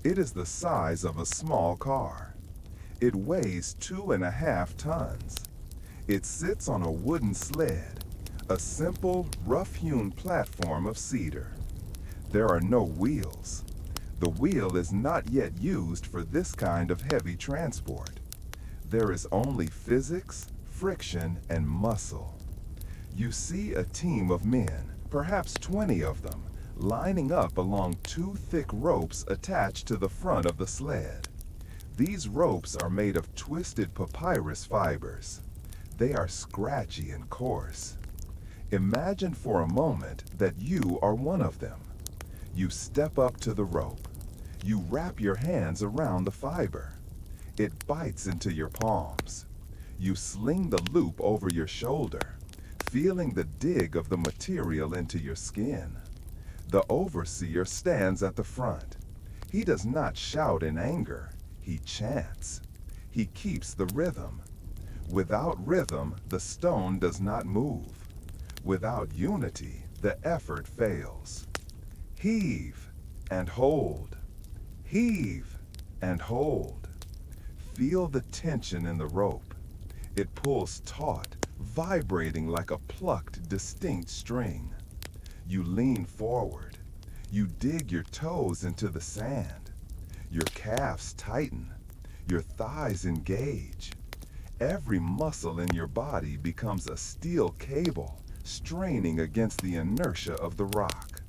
It is the size of a small car. It weighs 2.5 tons. It sits on a wooden sled, a simple, rough-hewn platform of cedar. There are no wheels. The wheel is not yet used for this kind of heavy transport. There is only physics, friction, and muscle. You see a team of men, perhaps 20 of them, lining up along 2 thick ropes attached to the front of the sled. These ropes are made of twisted papyrus fibers. They are scratchy and coarse. Imagine for a moment that you are one of them. You step up to the rope. You wrap your hands around the fiber. It bites into your palms. You sling the loop over your shoulder, feeling the dig of the material into your skin. The overseer stands at the front. He does not shout in anger. He chants. He keeps the rhythm. Without rhythm, the stone does not move. Without unity, the effort fails. Heave and hold. Heave and hold. Feel the tension in the rope. It pulls taut, vibrating like a plucked, distinct string. You lean forward. You dig your toes into the sand. Your calves tighten. Your thighs engage. Every muscle in your body becomes a steel cable, straining against the inertia of the rock.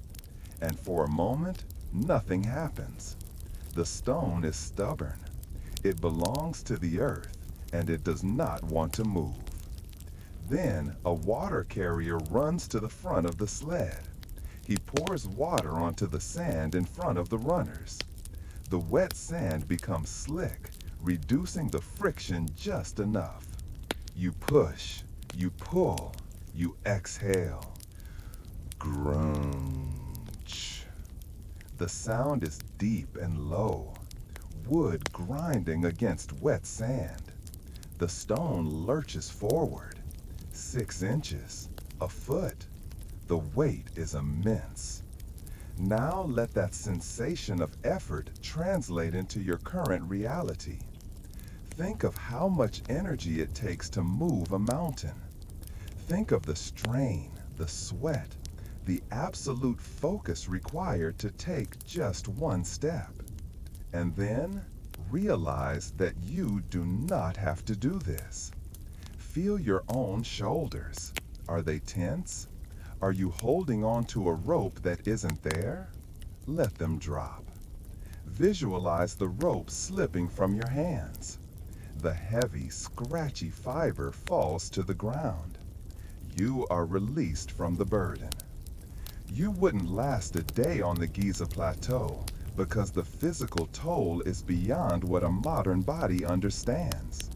And for a moment, nothing happens. The stone is stubborn. It belongs to the earth, and it does not want to move. Then, a water carrier runs to the front of the sled. He pours water onto the sand in front of the runners. The wet sand becomes slick, reducing the friction just enough. You push, you pull, you exhale. Grunge. The sound is deep and low, wood grinding against wet sand. The stone lurches forward, 6 inches, a foot. The weight is immense. Now let that sensation of effort translate into your current reality. Think of how much energy it takes to move a mountain. Think of the strain, the sweat, the absolute focus required to take just one step. And then realize that you do not have to do this. Feel your own shoulders. Are they tense? Are you holding on to a rope that isn't there? Let them drop. Visualize the rope slipping from your hands. The heavy, scratchy fiber falls to the ground. You are released from the burden. You wouldn't last a day on the Giza Plateau because the physical toll is beyond what a modern body understands.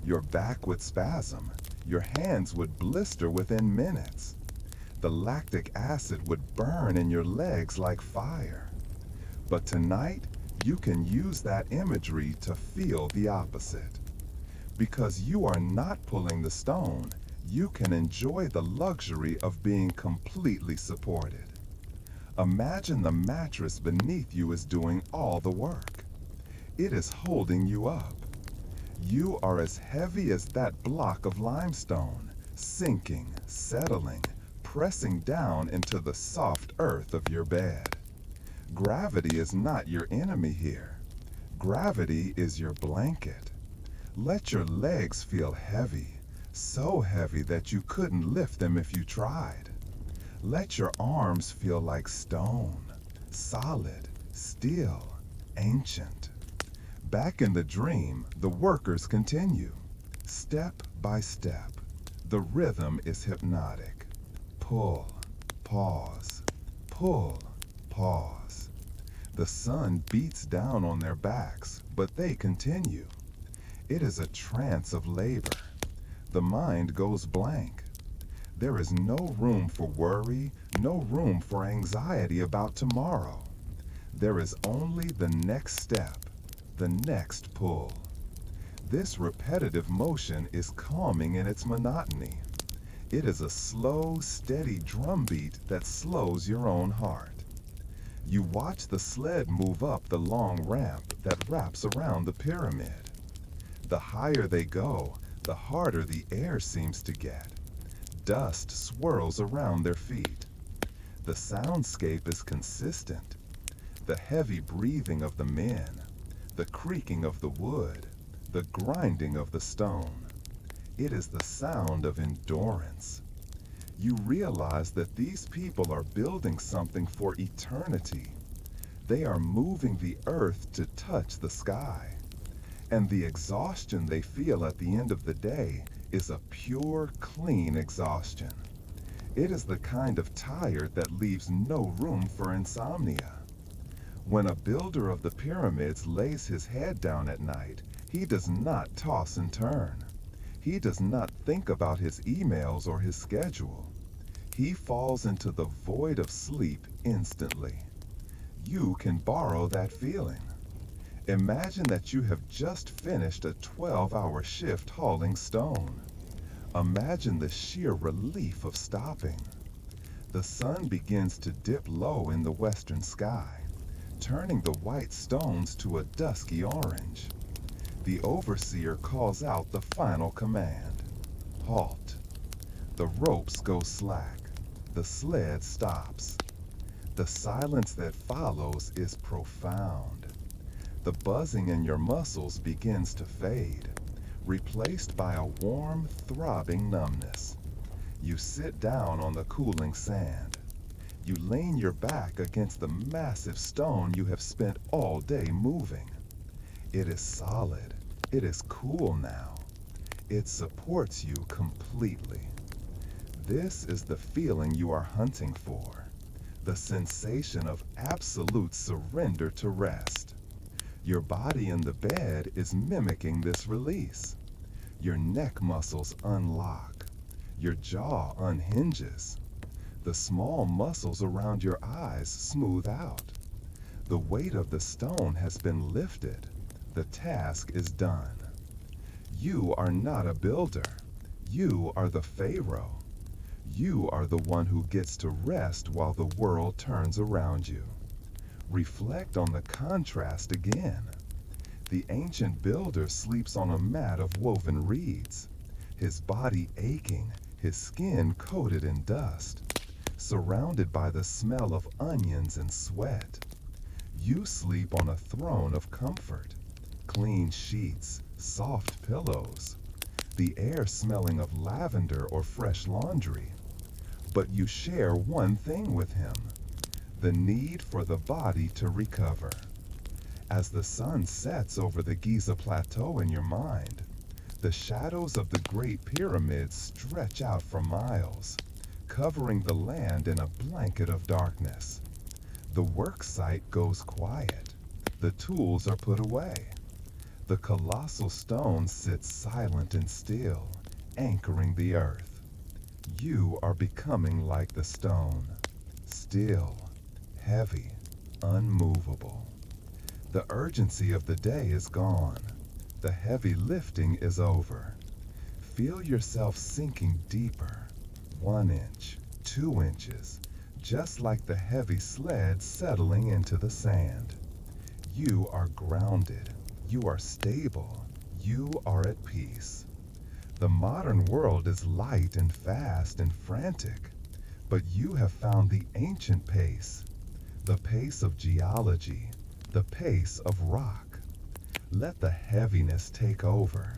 Your back would spasm. Your hands would blister within minutes. The lactic acid would burn in your legs like fire. But tonight, you can use that imagery to feel the opposite. Because you are not pulling the stone, you can enjoy the luxury of being completely supported. Imagine the mattress beneath you is doing all the work. It is holding you up. You are as heavy as that block of limestone, sinking, settling, pressing down into the soft earth of your bed. Gravity is not your enemy here. Gravity is your blanket. Let your legs feel heavy, so heavy that you couldn't lift them if you tried. Let your arms feel like stone, solid, still, ancient. Back in the dream, the workers continue. Step by step, the rhythm is hypnotic. Pull, pause, pull, pause. The sun beats down on their backs, but they continue. It is a trance of labor. The mind goes blank. There is no room for worry, no room for anxiety about tomorrow. There is only the next step, the next pull. This repetitive motion is calming in its monotony. It is a slow, steady drumbeat that slows your own heart. You watch the sled move up the long ramp that wraps around the pyramid. The higher they go, the harder the air seems to get. Dust swirls around their feet. The soundscape is consistent. The heavy breathing of the men, the creaking of the wood, the grinding of the stone. It is the sound of endurance. You realize that these people are building something for eternity. They are moving the earth to touch the sky. And the exhaustion they feel at the end of the day is a pure, clean exhaustion. It is the kind of tired that leaves no room for insomnia. When a builder of the pyramids lays his head down at night, he does not toss and turn. He does not think about his emails or his schedule. He falls into the void of sleep instantly. You can borrow that feeling. Imagine that you have just finished a 12-hour shift hauling stone. Imagine the sheer relief of stopping. The sun begins to dip low in the western sky, turning the white stones to a dusky orange. The overseer calls out the final command. Halt. The ropes go slack. The sled stops. The silence that follows is profound. The buzzing in your muscles begins to fade, replaced by a warm, throbbing numbness. You sit down on the cooling sand. You lean your back against the massive stone you have spent all day moving. It is solid. It is cool now. It supports you completely. This is the feeling you are hunting for, the sensation of absolute surrender to rest. Your body in the bed is mimicking this release. Your neck muscles unlock. Your jaw unhinges. The small muscles around your eyes smooth out. The weight of the stone has been lifted. The task is done. You are not a builder. You are the Pharaoh. You are the one who gets to rest while the world turns around you. Reflect on the contrast again. The ancient builder sleeps on a mat of woven reeds, his body aching, his skin coated in dust, surrounded by the smell of onions and sweat. You sleep on a throne of comfort, clean sheets, soft pillows, the air smelling of lavender or fresh laundry. But you share one thing with him, the need for the body to recover. As the sun sets over the Giza Plateau in your mind, the shadows of the Great Pyramids stretch out for miles, covering the land in a blanket of darkness. The work site goes quiet. The tools are put away. The colossal stone sits silent and still, anchoring the earth. You are becoming like the stone, still, heavy, unmovable. The urgency of the day is gone. The heavy lifting is over. Feel yourself sinking deeper, 1 inch, 2 inches, just like the heavy sled settling into the sand. You are grounded. You are stable. You are at peace. The modern world is light and fast and frantic, but you have found the ancient pace, the pace of geology, the pace of rock. Let the heaviness take over.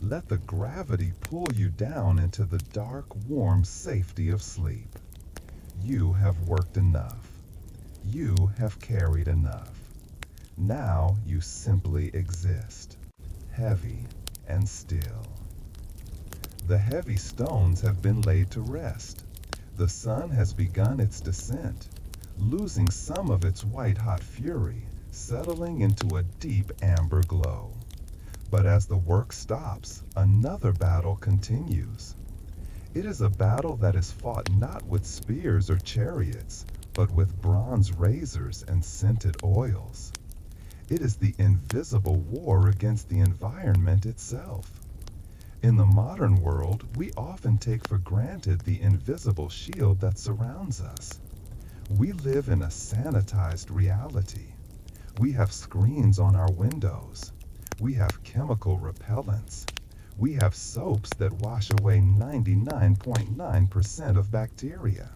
Let the gravity pull you down into the dark, warm safety of sleep. You have worked enough. You have carried enough. Now you simply exist, heavy and still. The heavy stones have been laid to rest. The sun has begun its descent. losing some of its white-hot fury, settling into a deep amber glow. But as the work stops, another battle continues. It is a battle that is fought not with spears or chariots, but with bronze razors and scented oils. It is the invisible war against the environment itself. In the modern world, we often take for granted the invisible shield that surrounds us. We live in a sanitized reality. We have screens on our windows. We have chemical repellents. We have soaps that wash away 99.9% of bacteria.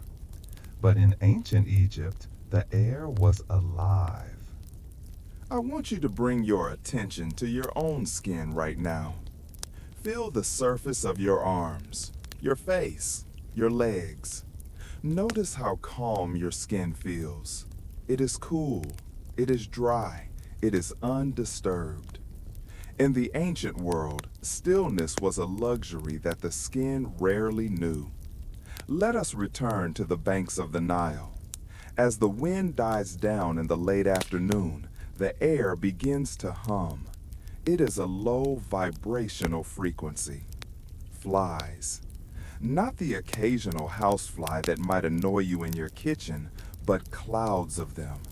But in ancient Egypt, the air was alive. I want you to bring your attention to your own skin right now. Feel the surface of your arms, your face, your legs. Notice how calm your skin feels. It is cool, it is dry, it is undisturbed. In the ancient world, stillness was a luxury that the skin rarely knew. Let us return to the banks of the Nile. As the wind dies down in the late afternoon, the air begins to hum. It is a low vibrational frequency. Flies. Not the occasional housefly that might annoy you in your kitchen, but clouds of them.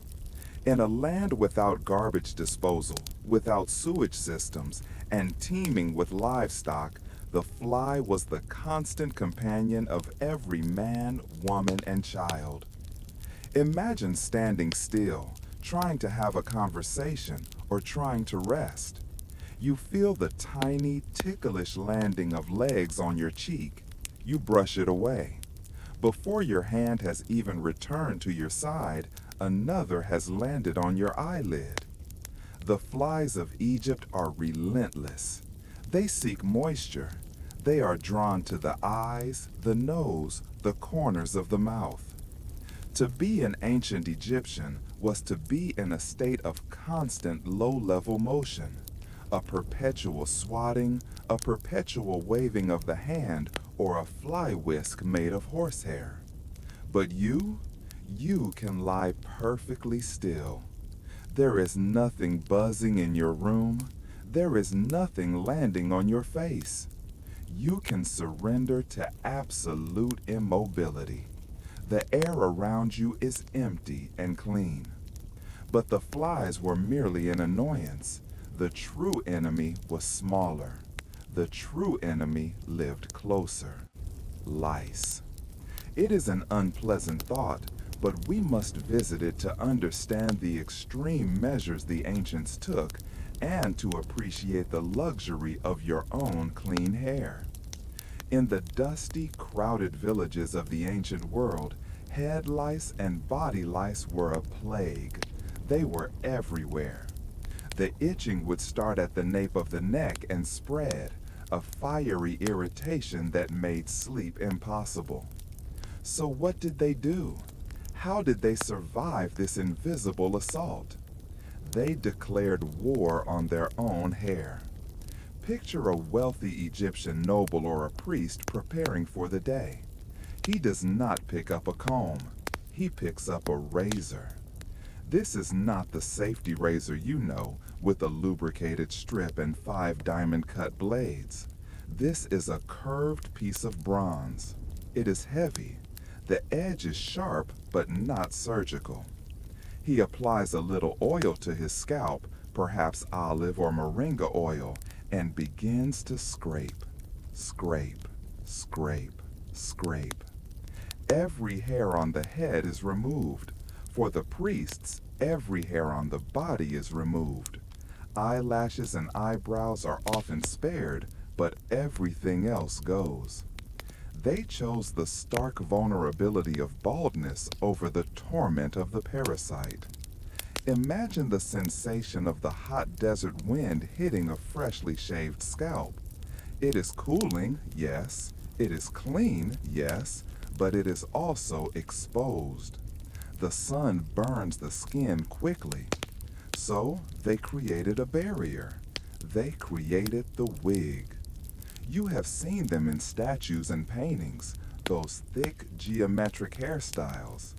In a land without garbage disposal, without sewage systems, and teeming with livestock, the fly was the constant companion of every man, woman, and child. Imagine standing still, trying to have a conversation, or trying to rest. You feel the tiny, ticklish landing of legs on your cheek. You brush it away. Before your hand has even returned to your side, another has landed on your eyelid. The flies of Egypt are relentless. They seek moisture. They are drawn to the eyes, the nose, the corners of the mouth. To be an ancient Egyptian was to be in a state of constant low-level motion, a perpetual swatting, a perpetual waving of the hand, or a fly whisk made of horsehair. But you can lie perfectly still. There is nothing buzzing in your room. There is nothing landing on your face. You can surrender to absolute immobility. The air around you is empty and clean. But the flies were merely an annoyance. The true enemy was smaller. The true enemy lived closer. Lice. It is an unpleasant thought, but we must visit it to understand the extreme measures the ancients took and to appreciate the luxury of your own clean hair. In the dusty, crowded villages of the ancient world, head lice and body lice were a plague. They were everywhere. The itching would start at the nape of the neck and spread, a fiery irritation that made sleep impossible. So what did they do? How did they survive this invisible assault? They declared war on their own hair. Picture a wealthy Egyptian noble or a priest preparing for the day. He does not pick up a comb. He picks up a razor. This is not the safety razor you know, with a lubricated strip and 5 diamond-cut blades. This is a curved piece of bronze. It is heavy. The edge is sharp, but not surgical. He applies a little oil to his scalp, perhaps olive or moringa oil, and begins to scrape, scrape, scrape, scrape. Every hair on the head is removed. For the priests, every hair on the body is removed. Eyelashes and eyebrows are often spared, but everything else goes. They chose the stark vulnerability of baldness over the torment of the parasite. Imagine the sensation of the hot desert wind hitting a freshly shaved scalp. It is cooling, yes. It is clean, yes, but it is also exposed. The sun burns the skin quickly. So they created a barrier. They created the wig. You have seen them in statues and paintings, those thick geometric hairstyles.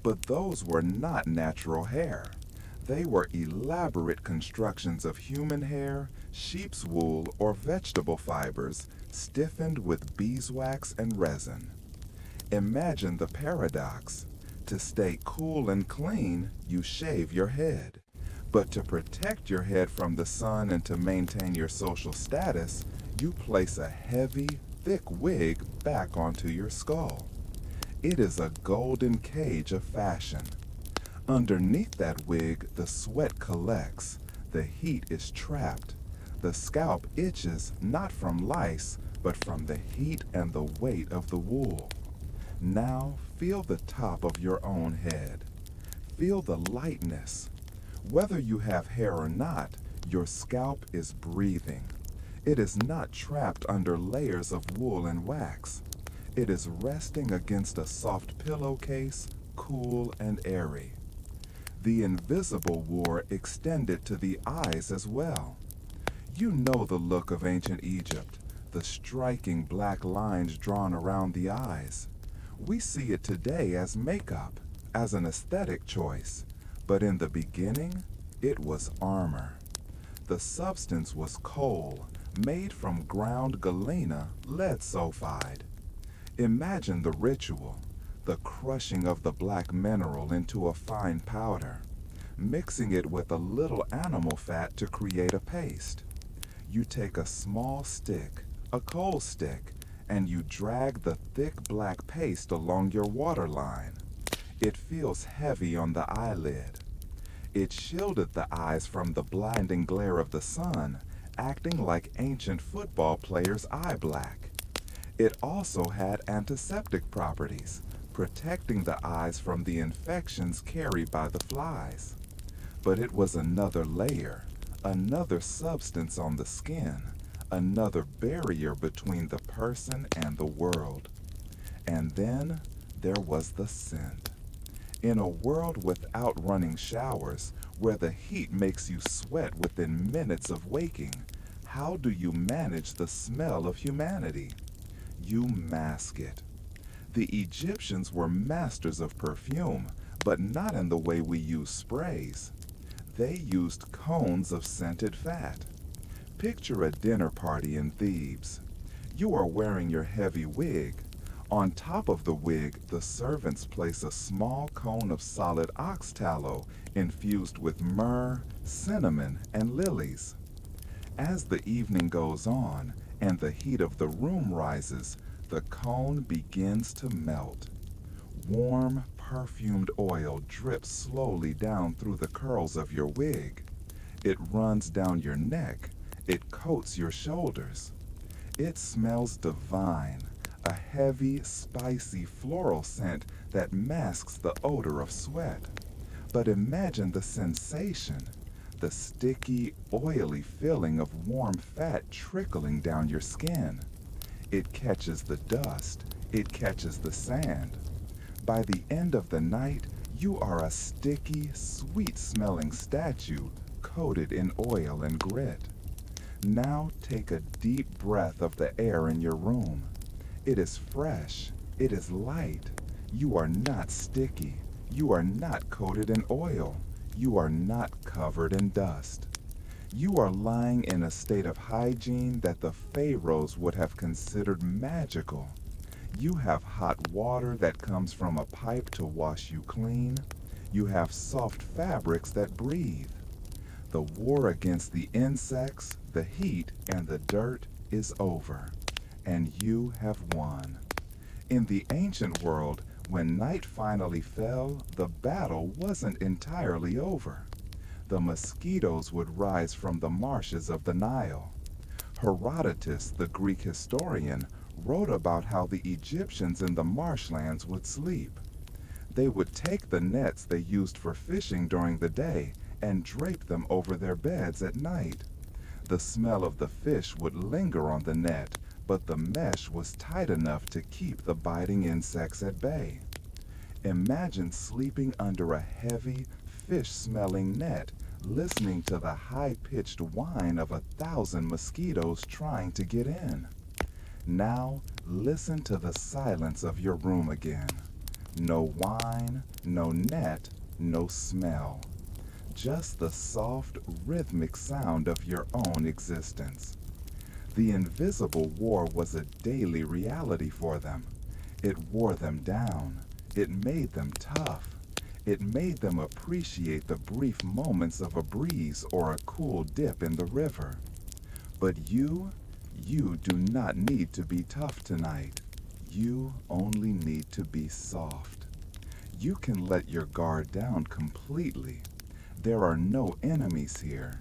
But those were not natural hair. They were elaborate constructions of human hair, sheep's wool, or vegetable fibers stiffened with beeswax and resin. Imagine the paradox. To stay cool and clean, you shave your head. But to protect your head from the sun and to maintain your social status, you place a heavy, thick wig back onto your skull. It is a golden cage of fashion. Underneath that wig, the sweat collects, the heat is trapped. The scalp itches not from lice, but from the heat and the weight of the wool. Now feel the top of your own head. Feel the lightness. Whether you have hair or not, your scalp is breathing. It is not trapped under layers of wool and wax. It is resting against a soft pillowcase, cool and airy. The invisible war extended to the eyes as well. You know the look of ancient Egypt, the striking black lines drawn around the eyes. We see it today as makeup, as an aesthetic choice, but in the beginning, it was armor. The substance was coal, made from ground galena, lead sulfide. Imagine the ritual, the crushing of the black mineral into a fine powder, mixing it with a little animal fat to create a paste. You take a small stick, a coal stick, and you drag the thick black paste along your waterline. It feels heavy on the eyelid. It shielded the eyes from the blinding glare of the sun, acting like ancient football players' eye black. It also had antiseptic properties, protecting the eyes from the infections carried by the flies. But it was another layer, another substance on the skin, another barrier between the person and the world. And then there was the scent. In a world without running showers, where the heat makes you sweat within minutes of waking, how do you manage the smell of humanity? You mask it. The Egyptians were masters of perfume, but not in the way we use sprays. They used cones of scented fat. Picture a dinner party in Thebes. You are wearing your heavy wig. On top of the wig, the servants place a small cone of solid ox tallow infused with myrrh, cinnamon, and lilies. As the evening goes on and the heat of the room rises, the cone begins to melt. Warm, perfumed oil drips slowly down through the curls of your wig. It runs down your neck. It coats your shoulders. It smells divine, a heavy, spicy floral scent that masks the odor of sweat. But imagine the sensation, the sticky, oily feeling of warm fat trickling down your skin. It catches the dust. It catches the sand. By the end of the night, you are a sticky, sweet-smelling statue coated in oil and grit. Now take a deep breath of the air in your room. It is fresh. It is light. You are not sticky. You are not coated in oil. You are not covered in dust. You are lying in a state of hygiene that the pharaohs would have considered magical. You have hot water that comes from a pipe to wash you clean. You have soft fabrics that breathe. The war against the insects, the heat, and the dirt is over, and you have won. In the ancient world, when night finally fell, the battle wasn't entirely over. The mosquitoes would rise from the marshes of the Nile. Herodotus, the Greek historian, wrote about how the Egyptians in the marshlands would sleep. They would take the nets they used for fishing during the day and drape them over their beds at night. The smell of the fish would linger on the net, but the mesh was tight enough to keep the biting insects at bay. Imagine sleeping under a heavy, fish-smelling net, listening to the high-pitched whine of 1,000 mosquitoes trying to get in. Now, listen to the silence of your room again. No wine, no net, no smell. Just the soft, rhythmic sound of your own existence. The invisible war was a daily reality for them. It wore them down. It made them tough. It made them appreciate the brief moments of a breeze or a cool dip in the river. But you do not need to be tough tonight. You only need to be soft. You can let your guard down completely. There are no enemies here.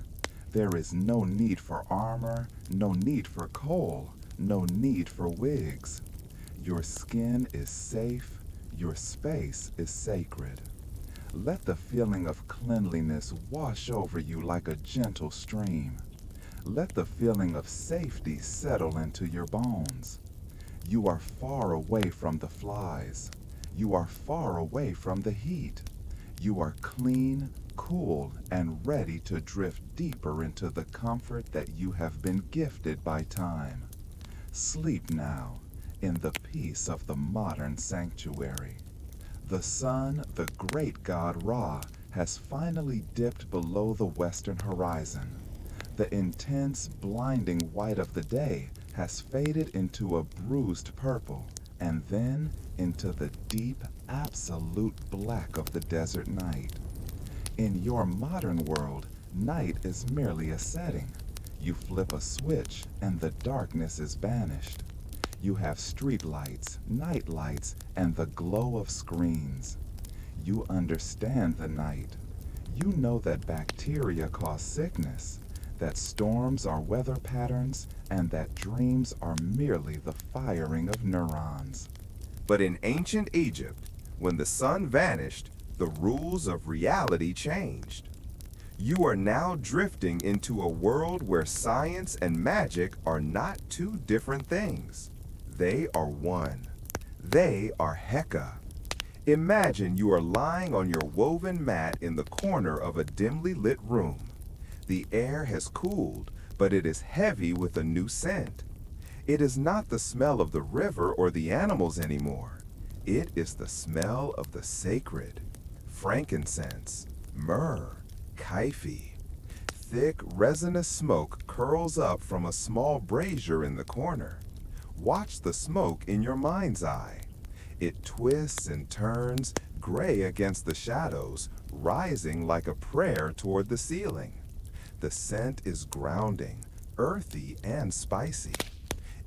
There is no need for armor, no need for coal, no need for wigs. Your skin is safe, your space is sacred. Let the feeling of cleanliness wash over you like a gentle stream. Let the feeling of safety settle into your bones. You are far away from the flies. You are far away from the heat. You are clean, cool, and ready to drift deeper into the comfort that you have been gifted by time. Sleep now in the peace of the modern sanctuary. The sun, the great god Ra, has finally dipped below the western horizon. The intense, blinding white of the day has faded into a bruised purple, and then into the deep, absolute black of the desert night. In your modern world, night is merely a setting. You flip a switch and the darkness is banished. You have street lights, night lights, and the glow of screens. You understand the night. You know that bacteria cause sickness, that storms are weather patterns, and that dreams are merely the firing of neurons. But in ancient Egypt, when the sun vanished, the rules of reality changed. You are now drifting into a world where science and magic are not two different things. They are one. They are Heka. Imagine you are lying on your woven mat in the corner of a dimly lit room. The air has cooled, but it is heavy with a new scent. It is not the smell of the river or the animals anymore. It is the smell of the sacred. Frankincense, myrrh, kaifi. Thick, resinous smoke curls up from a small brazier in the corner. Watch the smoke in your mind's eye. It twists and turns, gray against the shadows, rising like a prayer toward the ceiling. The scent is grounding, earthy, and spicy.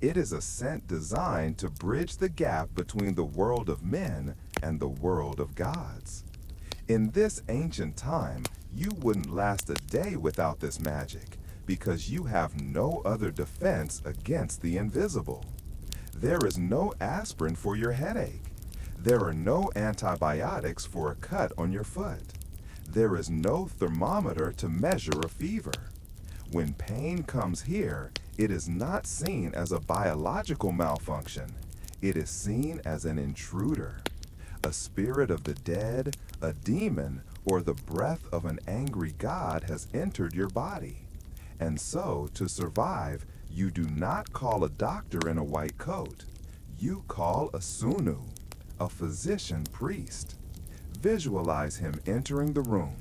It is a scent designed to bridge the gap between the world of men and the world of gods. In this ancient time, you wouldn't last a day without this magic, because you have no other defense against the invisible. There is no aspirin for your headache. There are no antibiotics for a cut on your foot. There is no thermometer to measure a fever. When pain comes here, it is not seen as a biological malfunction. It is seen as an intruder. A spirit of the dead, a demon, or the breath of an angry god has entered your body. And so, to survive, you do not call a doctor in a white coat. You call a sunu, a physician priest. Visualize him entering the room.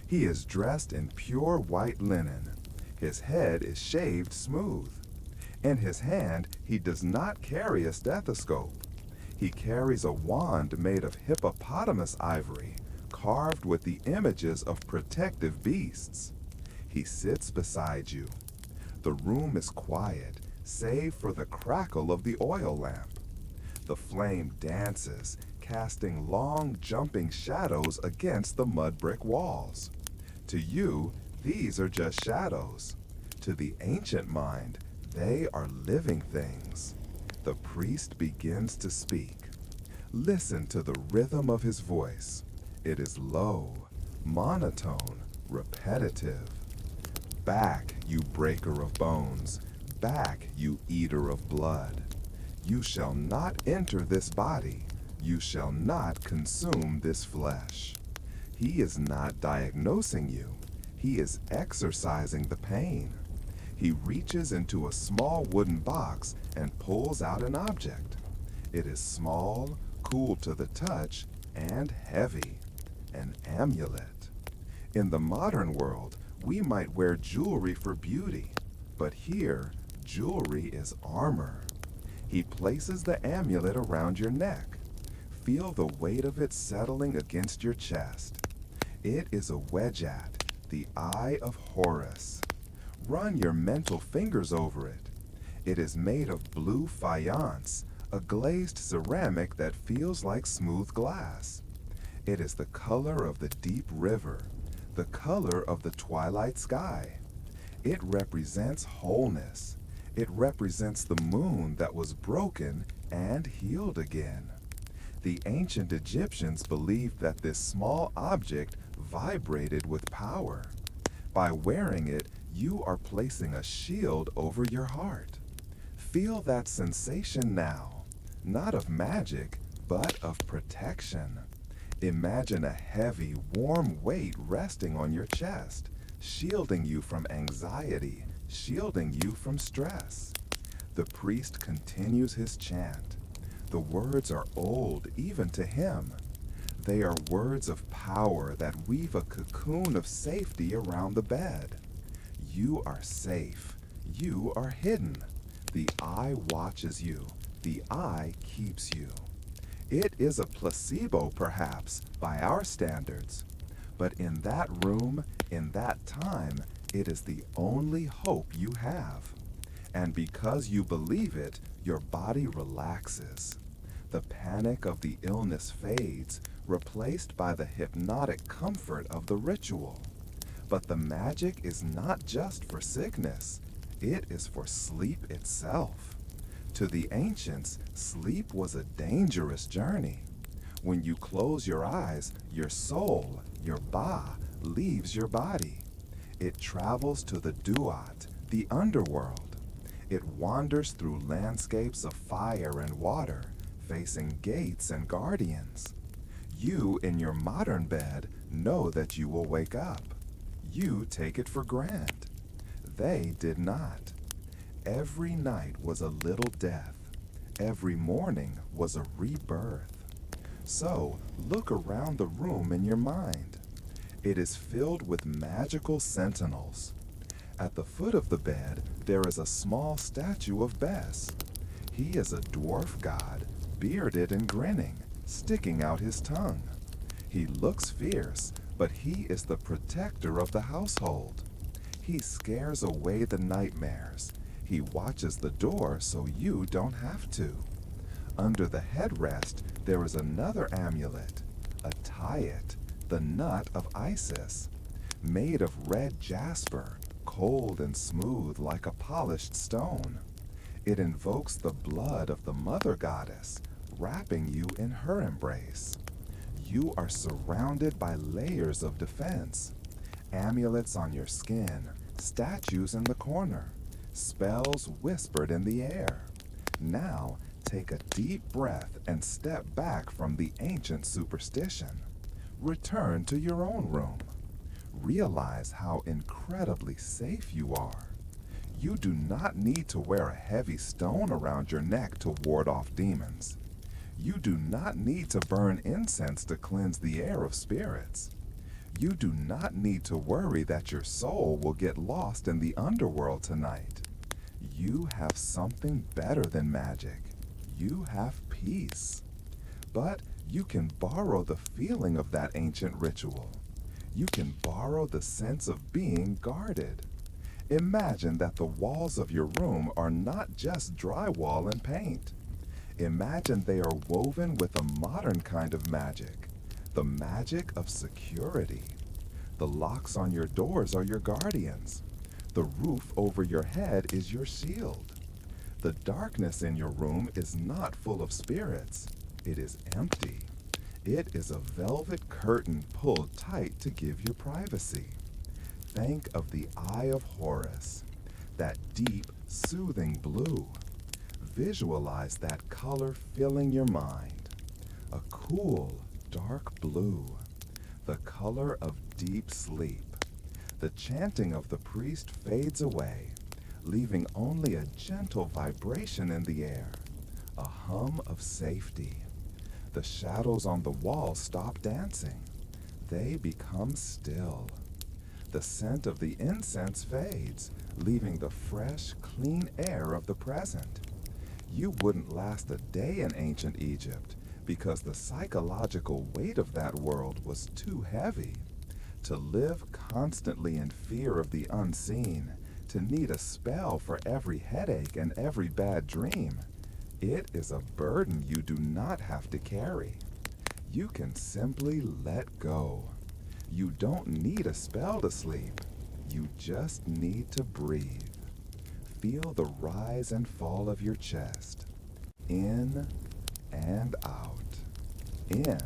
He is dressed in pure white linen. His head is shaved smooth. In his hand, he does not carry a stethoscope. He carries a wand made of hippopotamus ivory, carved with the images of protective beasts. He sits beside you. The room is quiet, save for the crackle of the oil lamp. The flame dances, casting long, jumping shadows against the mud brick walls. To you, these are just shadows. To the ancient mind, they are living things. The priest begins to speak. Listen to the rhythm of his voice. It is low, monotone, repetitive. Back, you breaker of bones. Back, you eater of blood. You shall not enter this body. You shall not consume this flesh. He is not diagnosing you. He is exorcising the pain. He reaches into a small wooden box and pulls out an object. It is small, cool to the touch and heavy, an amulet. In the modern world, we might wear jewelry for beauty, but here, jewelry is armor. He places the amulet around your neck. Feel the weight of it settling against your chest. It is a wedjat, the Eye of Horus. Run your mental fingers over it. It is made of blue faience, a glazed ceramic that feels like smooth glass. It is the color of the deep river, the color of the twilight sky. It represents wholeness. It represents the moon that was broken and healed again. The ancient Egyptians believed that this small object vibrated with power. By wearing it, you are placing a shield over your heart. Feel that sensation now, not of magic, but of protection. Imagine a heavy, warm weight resting on your chest, shielding you from anxiety, shielding you from stress. The priest continues his chant. The words are old even to him. They are words of power that weave a cocoon of safety around the bed. You are safe. You are hidden. The eye watches you. The eye keeps you. It is a placebo, perhaps, by our standards. But in that room, in that time, it is the only hope you have. And because you believe it, your body relaxes. The panic of the illness fades, replaced by the hypnotic comfort of the ritual. But the magic is not just for sickness, it is for sleep itself. To the ancients, sleep was a dangerous journey. When you close your eyes, your soul, your ba, leaves your body. It travels to the duat, the underworld. It wanders through landscapes of fire and water, facing gates and guardians. You, in your modern bed, know that you will wake up. You take it for granted. They did not. Every night was a little death. Every morning was a rebirth. So, look around the room in your mind. It is filled with magical sentinels. At the foot of the bed, there is a small statue of Bes. He is a dwarf god, bearded and grinning, sticking out his tongue. He looks fierce, but he is the protector of the household. He scares away the nightmares. He watches the door so you don't have to. Under the headrest, there is another amulet, a tayet, the nut of Isis, made of red jasper, cold and smooth like a polished stone. It invokes the blood of the mother goddess, wrapping you in her embrace. You are surrounded by layers of defense, amulets on your skin, statues in the corner, spells whispered in the air. Now, take a deep breath and step back from the ancient superstition. Return to your own room. Realize how incredibly safe you are. You do not need to wear a heavy stone around your neck to ward off demons. You do not need to burn incense to cleanse the air of spirits. You do not need to worry that your soul will get lost in the underworld tonight. You have something better than magic. You have peace. But you can borrow the feeling of that ancient ritual. You can borrow the sense of being guarded. Imagine that the walls of your room are not just drywall and paint. Imagine they are woven with a modern kind of magic, the magic of security. The locks on your doors are your guardians. The roof over your head is your shield. The darkness in your room is not full of spirits. It is empty. It is a velvet curtain pulled tight to give you privacy. Think of the Eye of Horus, that deep, soothing blue. Visualize that color filling your mind. A cool, dark blue, the color of deep sleep. The chanting of the priest fades away, leaving only a gentle vibration in the air, a hum of safety. The shadows on the wall stop dancing. They become still. The scent of the incense fades, leaving the fresh, clean air of the present. You wouldn't last a day in ancient Egypt because the psychological weight of that world was too heavy. To live constantly in fear of the unseen, to need a spell for every headache and every bad dream, it is a burden you do not have to carry. You can simply let go. You don't need a spell to sleep. You just need to breathe. Feel the rise and fall of your chest. In and out. In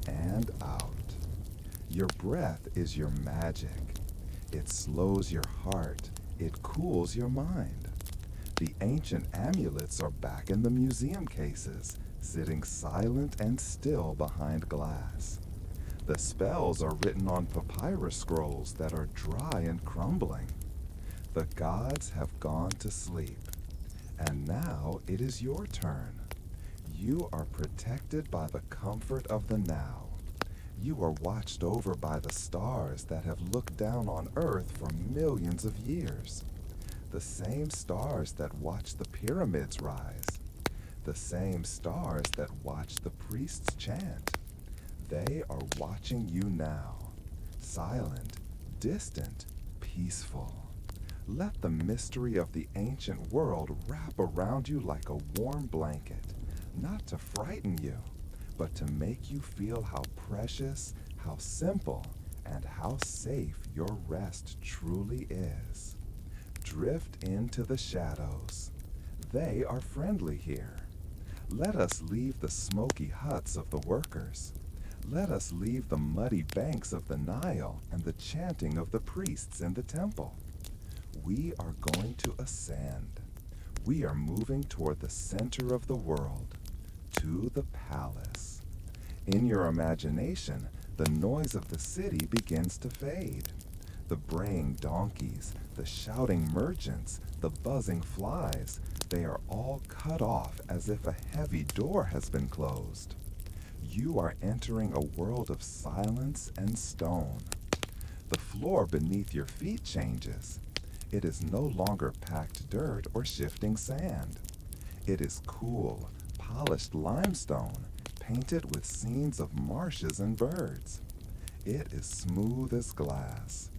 and out. Your breath is your magic. It slows your heart. It cools your mind. The ancient amulets are back in the museum cases, sitting silent and still behind glass. The spells are written on papyrus scrolls that are dry and crumbling. The gods have gone to sleep, and now it is your turn. You are protected by the comfort of the now. You are watched over by the stars that have looked down on Earth for millions of years. The same stars that watch the pyramids rise. The same stars that watch the priests chant. They are watching you now. Silent, distant, peaceful. Let the mystery of the ancient world wrap around you like a warm blanket, not to frighten you, but to make you feel how precious, how simple, and how safe your rest truly is. Drift into the shadows. They are friendly here. Let us leave the smoky huts of the workers. Let us leave the muddy banks of the Nile and the chanting of the priests in the temple. We are going to ascend. We are moving toward the center of the world, to the palace. In your imagination, the noise of the city begins to fade. The braying donkeys, the shouting merchants, the buzzing flies, they are all cut off as if a heavy door has been closed. You are entering a world of silence and stone. The floor beneath your feet changes. It is no longer packed dirt or shifting sand. It is cool, polished limestone, painted with scenes of marshes and birds. It is smooth as glass.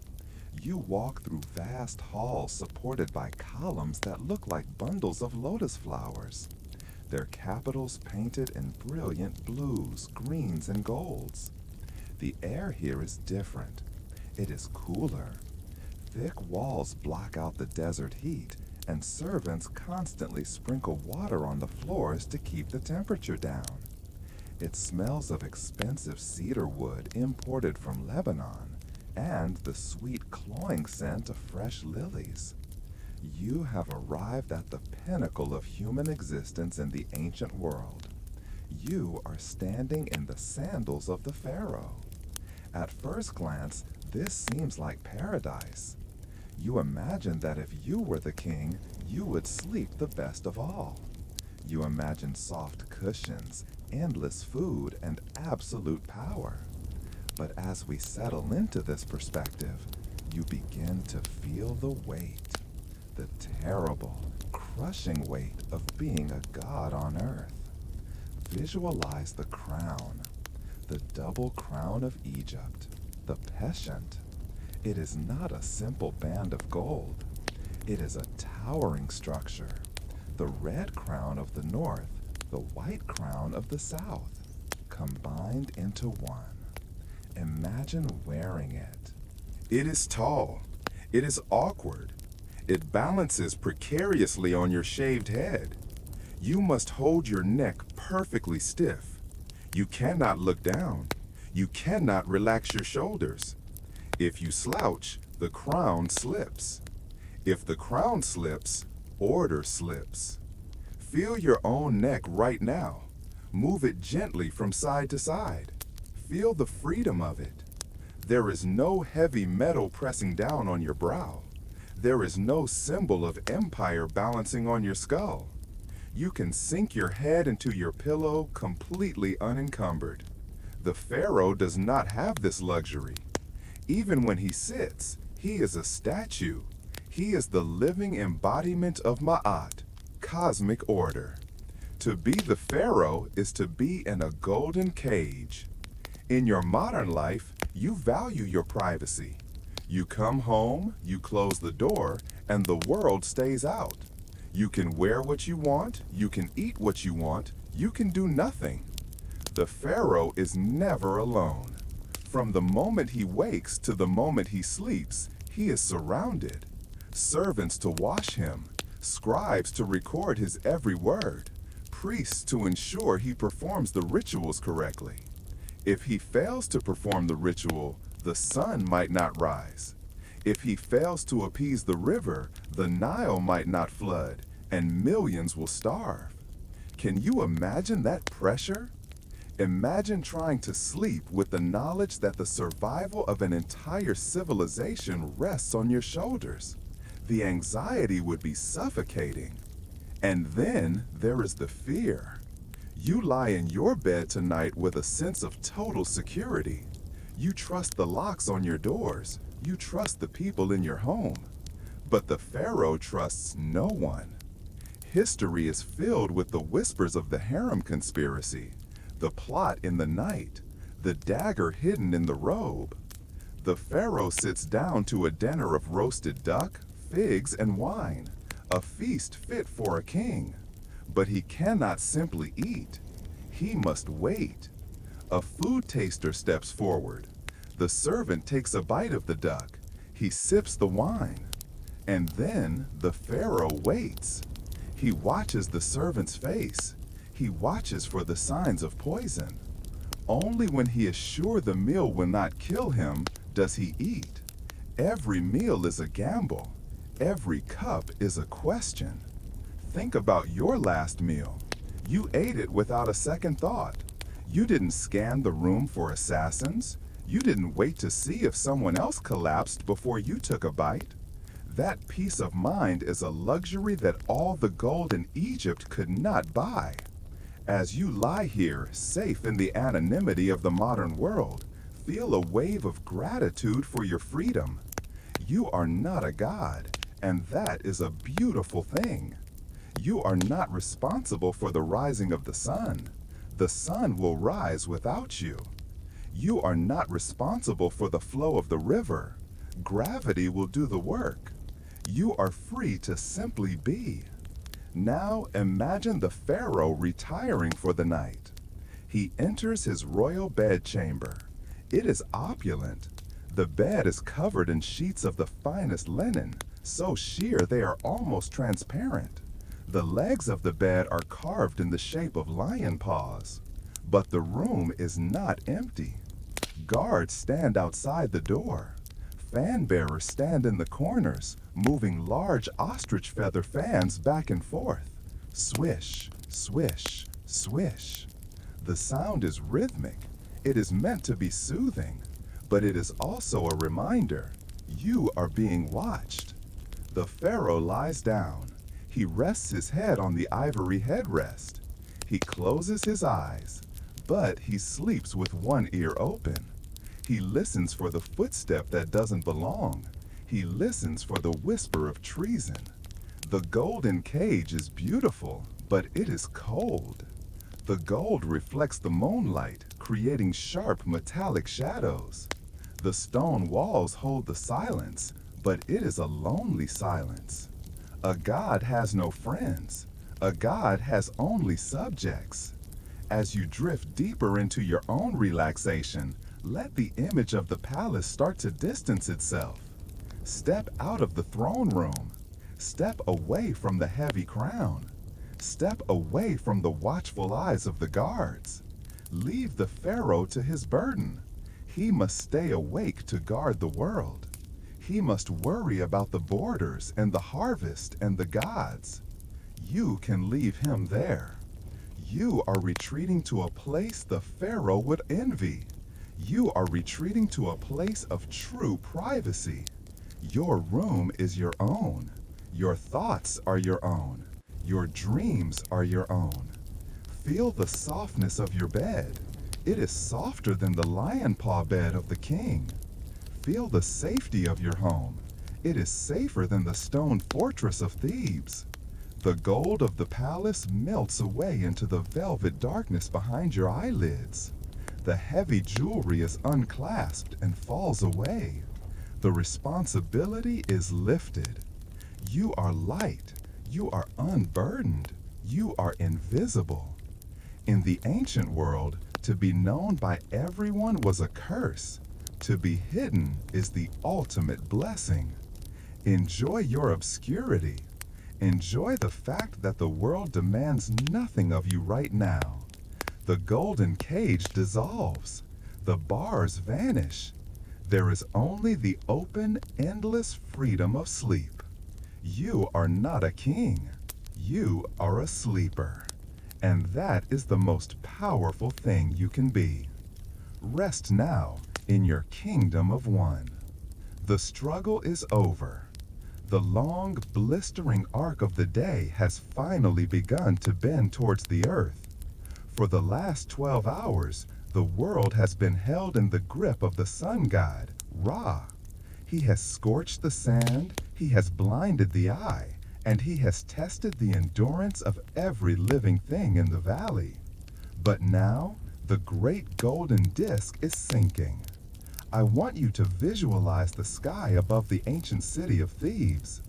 You walk through vast halls supported by columns that look like bundles of lotus flowers. Their capitals painted in brilliant blues, greens, and golds. The air here is different. It is cooler. Thick walls block out the desert heat, and servants constantly sprinkle water on the floors to keep the temperature down. It smells of expensive cedar wood imported from Lebanon, and the sweet cloying scent of fresh lilies. You have arrived at the pinnacle of human existence in the ancient world. You are standing in the sandals of the Pharaoh. At first glance, this seems like paradise. You imagine that if you were the king, you would sleep the best of all. You imagine soft cushions, endless food, and absolute power. But as we settle into this perspective, you begin to feel the weight, the terrible, crushing weight of being a god on earth. Visualize the crown, the double crown of Egypt, the Peshant. It is not a simple band of gold. It is a towering structure, the red crown of the north, the white crown of the south, combined into one. Imagine wearing it. It is tall. It is awkward. It balances precariously on your shaved head. You must hold your neck perfectly stiff. You cannot look down. You cannot relax your shoulders. If you slouch, the crown slips. If the crown slips, order slips. Feel your own neck right now. Move it gently from side to side. Feel the freedom of it. There is no heavy metal pressing down on your brow. There is no symbol of empire balancing on your skull. You can sink your head into your pillow completely unencumbered. The Pharaoh does not have this luxury. Even when he sits, he is a statue. He is the living embodiment of Ma'at, cosmic order. To be the Pharaoh is to be in a golden cage. In your modern life, you value your privacy. You come home, you close the door, and the world stays out. You can wear what you want, you can eat what you want, you can do nothing. The Pharaoh is never alone. From the moment he wakes to the moment he sleeps, he is surrounded. Servants to wash him, scribes to record his every word, priests to ensure he performs the rituals correctly. If he fails to perform the ritual, the sun might not rise. If he fails to appease the river, the Nile might not flood, and millions will starve. Can you imagine that pressure? Imagine trying to sleep with the knowledge that the survival of an entire civilization rests on your shoulders. The anxiety would be suffocating. And then there is the fear. You lie in your bed tonight with a sense of total security. You trust the locks on your doors. You trust the people in your home. But the Pharaoh trusts no one. History is filled with the whispers of the harem conspiracy, the plot in the night, the dagger hidden in the robe. The Pharaoh sits down to a dinner of roasted duck, figs, and wine, a feast fit for a king. But he cannot simply eat. He must wait. A food taster steps forward. The servant takes a bite of the duck. He sips the wine. And then the Pharaoh waits. He watches the servant's face. He watches for the signs of poison. Only when he is sure the meal will not kill him does he eat. Every meal is a gamble. Every cup is a question. Think about your last meal. You ate it without a second thought. You didn't scan the room for assassins. You didn't wait to see if someone else collapsed before you took a bite. That peace of mind is a luxury that all the gold in Egypt could not buy. As you lie here, safe in the anonymity of the modern world, feel a wave of gratitude for your freedom. You are not a god, and that is a beautiful thing. You are not responsible for the rising of the sun. The sun will rise without you. You are not responsible for the flow of the river. Gravity will do the work. You are free to simply be. Now imagine the Pharaoh retiring for the night. He enters his royal bedchamber. It is opulent. The bed is covered in sheets of the finest linen, so sheer they are almost transparent. The legs of the bed are carved in the shape of lion paws. But the room is not empty. Guards stand outside the door. Fan bearers stand in the corners, moving large ostrich feather fans back and forth. Swish, swish, swish. The sound is rhythmic. It is meant to be soothing, but it is also a reminder you are being watched. The Pharaoh lies down. He rests his head on the ivory headrest. He closes his eyes, but he sleeps with one ear open. He listens for the footstep that doesn't belong. He listens for the whisper of treason. The golden cage is beautiful, but it is cold. The gold reflects the moonlight, creating sharp metallic shadows. The stone walls hold the silence, but it is a lonely silence. A god has no friends. A god has only subjects. As you drift deeper into your own relaxation, let the image of the palace start to distance itself. Step out of the throne room. Step away from the heavy crown. Step away from the watchful eyes of the guards. Leave the Pharaoh to his burden. He must stay awake to guard the world. He must worry about the borders and the harvest and the gods. You can leave him there. You are retreating to a place the Pharaoh would envy. You are retreating to a place of true privacy. Your room is your own. Your thoughts are your own. Your dreams are your own. Feel the softness of your bed. It is softer than the lion paw bed of the king. Feel the safety of your home. It is safer than the stone fortress of Thebes. The gold of the palace melts away into the velvet darkness behind your eyelids. The heavy jewelry is unclasped and falls away. The responsibility is lifted. You are light. You are unburdened. You are invisible. In the ancient world, to be known by everyone was a curse. To be hidden is the ultimate blessing. Enjoy your obscurity. Enjoy the fact that the world demands nothing of you right now. The golden cage dissolves. The bars vanish. There is only the open, endless freedom of sleep. You are not a king. You are a sleeper. And that is the most powerful thing you can be. Rest now in your kingdom of one. The struggle is over. The long, blistering arc of the day has finally begun to bend towards the earth. For the last 12 hours, the world has been held in the grip of the sun god, Ra. He has scorched the sand, he has blinded the eye, and he has tested the endurance of every living thing in the valley. But now, the great golden disk is sinking. I want you to visualize the sky above the ancient city of Thebes.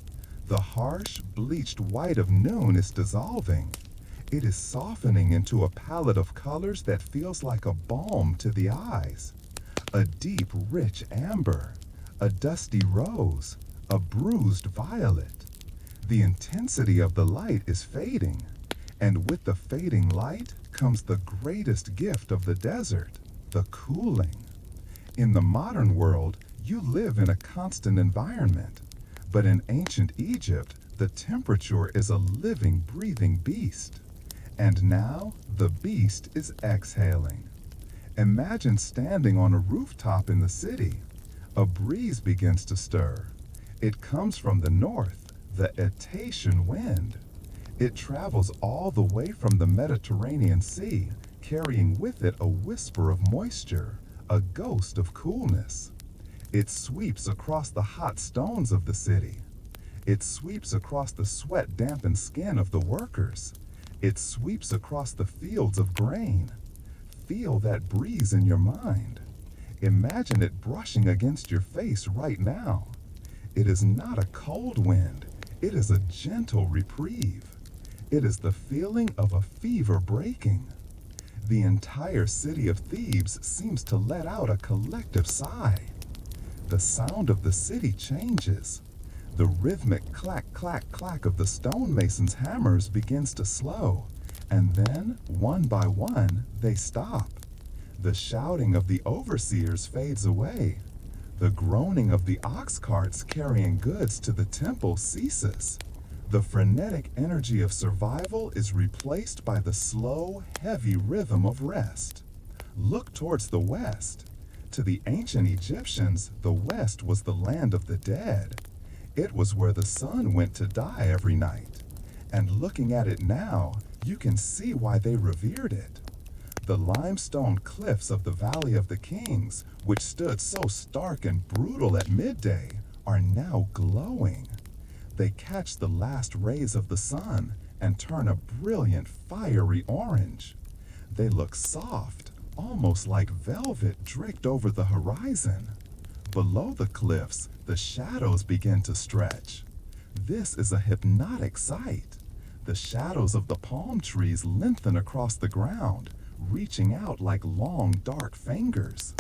The harsh, bleached white of noon is dissolving. It is softening into a palette of colors that feels like a balm to the eyes. A deep, rich amber, a dusty rose, a bruised violet. The intensity of the light is fading, and with the fading light comes the greatest gift of the desert, the cooling. In the modern world, you live in a constant environment, but in ancient Egypt, the temperature is a living, breathing beast. And now, the beast is exhaling. Imagine standing on a rooftop in the city. A breeze begins to stir. It comes from the north, the Etatian wind. It travels all the way from the Mediterranean Sea, carrying with it a whisper of moisture, a ghost of coolness. It sweeps across the hot stones of the city. It sweeps across the sweat-dampened skin of the workers. It sweeps across the fields of grain. Feel that breeze in your mind. Imagine it brushing against your face right now. It is not a cold wind. It is a gentle reprieve. It is the feeling of a fever breaking. The entire city of Thebes seems to let out a collective sigh. The sound of the city changes. The rhythmic clack, clack, clack of the stonemasons' hammers begins to slow, and then, one by one, they stop. The shouting of the overseers fades away. The groaning of the ox carts carrying goods to the temple ceases. The frenetic energy of survival is replaced by the slow, heavy rhythm of rest. Look towards the west. To the ancient Egyptians, the west was the land of the dead. It was where the sun went to die every night. And looking at it now, you can see why they revered it. The limestone cliffs of the Valley of the Kings, which stood so stark and brutal at midday, are now glowing. They catch the last rays of the sun and turn a brilliant, fiery orange. They look soft, almost like velvet draped over the horizon. Below the cliffs, the shadows begin to stretch. This is a hypnotic sight. The shadows of the palm trees lengthen across the ground, reaching out like long, dark fingers.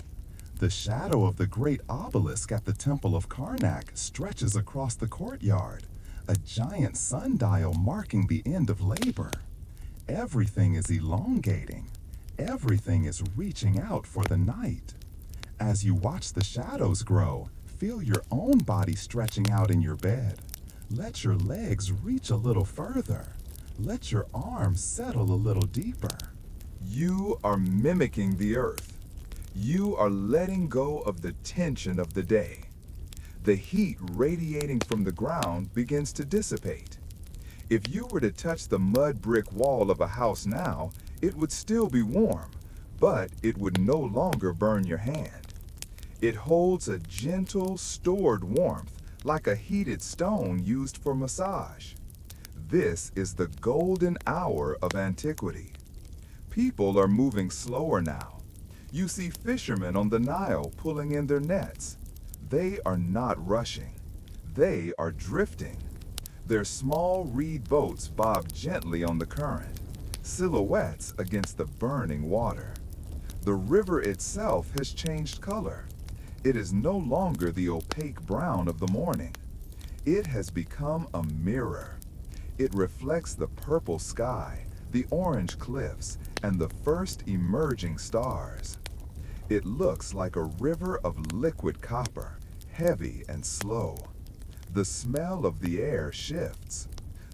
The shadow of the great obelisk at the Temple of Karnak stretches across the courtyard, a giant sundial marking the end of labor. Everything is elongating. Everything is reaching out for the night. As you watch the shadows grow, feel your own body stretching out in your bed. Let your legs reach a little further. Let your arms settle a little deeper. You are mimicking the earth. You are letting go of the tension of the day. The heat radiating from the ground begins to dissipate. If you were to touch the mud brick wall of a house now, it would still be warm, but it would no longer burn your hand. It holds a gentle, stored warmth, like a heated stone used for massage. This is the golden hour of antiquity. People are moving slower now. You see fishermen on the Nile pulling in their nets. They are not rushing. They are drifting. Their small reed boats bob gently on the current, silhouettes against the burning water. The river itself has changed color. It is no longer the opaque brown of the morning. It has become a mirror. It reflects the purple sky, the orange cliffs, and the first emerging stars. It looks like a river of liquid copper, heavy and slow. The smell of the air shifts.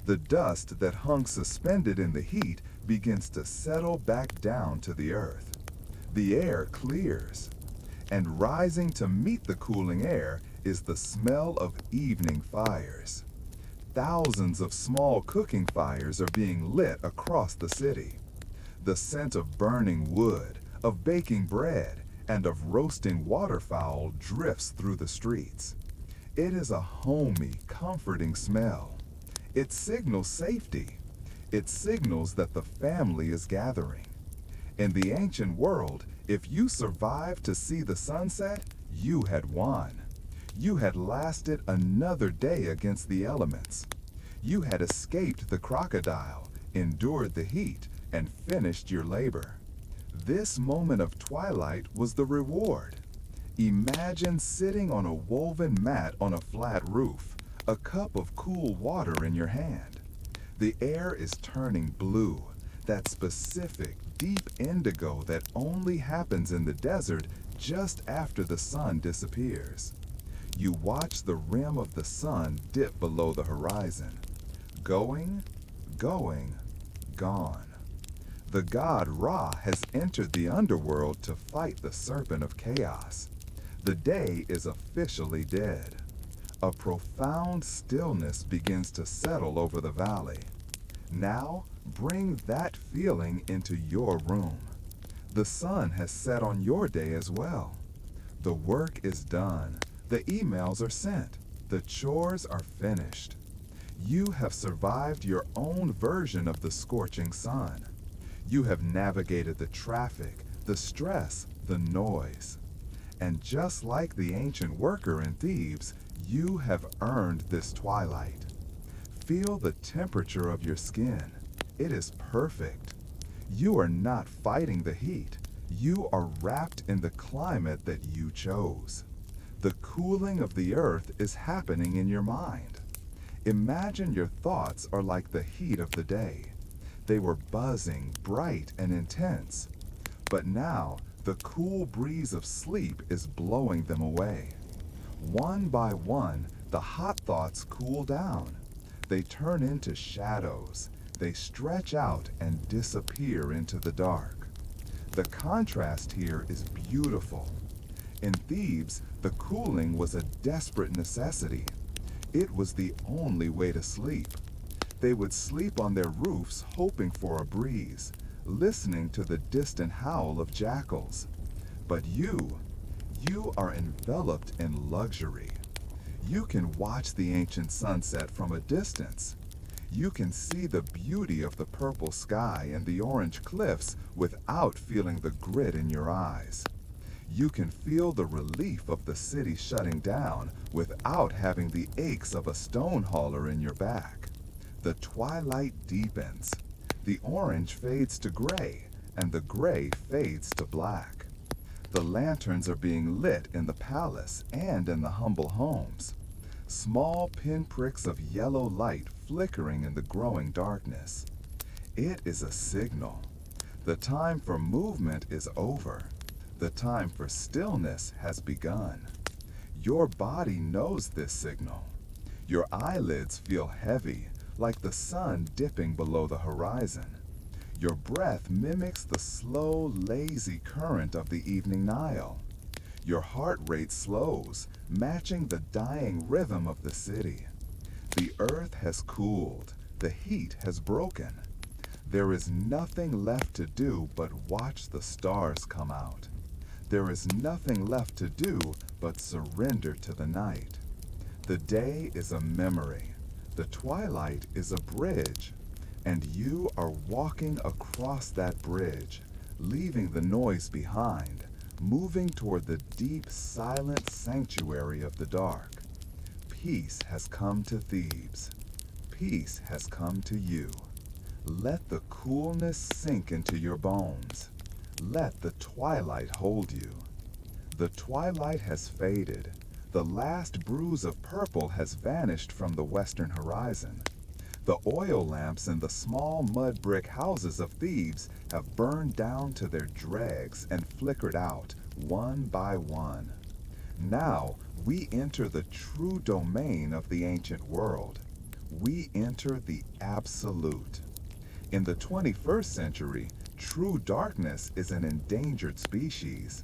The dust that hung suspended in the heat begins to settle back down to the earth. The air clears, and rising to meet the cooling air is the smell of evening fires. Thousands of small cooking fires are being lit across the city. The scent of burning wood, of baking bread, and of roasting waterfowl drifts through the streets. It is a homey, comforting smell. It signals safety. It signals that the family is gathering. In the ancient world, if you survived to see the sunset, you had won. You had lasted another day against the elements. You had escaped the crocodile, endured the heat, and finished your labor. This moment of twilight was the reward. Imagine sitting on a woven mat on a flat roof, a cup of cool water in your hand. The air is turning blue, that specific, deep indigo that only happens in the desert just after the sun disappears. You watch the rim of the sun dip below the horizon. Going, going, gone. The god Ra has entered the underworld to fight the serpent of chaos. The day is officially dead. A profound stillness begins to settle over the valley. Now, bring that feeling into your room. The sun has set on your day as well. The work is done. The emails are sent. The chores are finished. You have survived your own version of the scorching sun. You have navigated the traffic, the stress, the noise. And just like the ancient worker in Thebes, you have earned this twilight. Feel the temperature of your skin. It is perfect. You are not fighting the heat. You are wrapped in the climate that you chose. The cooling of the earth is happening in your mind. Imagine your thoughts are like the heat of the day. They were buzzing, bright, and intense. But now, the cool breeze of sleep is blowing them away. One by one, the hot thoughts cool down. They turn into shadows. They stretch out and disappear into the dark. The contrast here is beautiful. In Thebes, the cooling was a desperate necessity. It was the only way to sleep. They would sleep on their roofs hoping for a breeze, listening to the distant howl of jackals. But you are enveloped in luxury. You can watch the ancient sunset from a distance. You can see the beauty of the purple sky and the orange cliffs without feeling the grit in your eyes. You can feel the relief of the city shutting down without having the aches of a stone hauler in your back. The twilight deepens. The orange fades to gray, and the gray fades to black. The lanterns are being lit in the palace and in the humble homes. Small pinpricks of yellow light flickering in the growing darkness. It is a signal. The time for movement is over. The time for stillness has begun. Your body knows this signal. Your eyelids feel heavy, like the sun dipping below the horizon. Your breath mimics the slow, lazy current of the evening Nile. Your heart rate slows, matching the dying rhythm of the city. The earth has cooled. The heat has broken. There is nothing left to do but watch the stars come out. There is nothing left to do but surrender to the night. The day is a memory. The twilight is a bridge. And you are walking across that bridge, leaving the noise behind, moving toward the deep, silent sanctuary of the dark. Peace has come to Thebes. Peace has come to you. Let the coolness sink into your bones. Let the twilight hold you. The twilight has faded. The last bruise of purple has vanished from the western horizon. The oil lamps in the small mud brick houses of Thebes have burned down to their dregs and flickered out, one by one. Now we enter the true domain of the ancient world. We enter the absolute. In the 21st century, true darkness is an endangered species.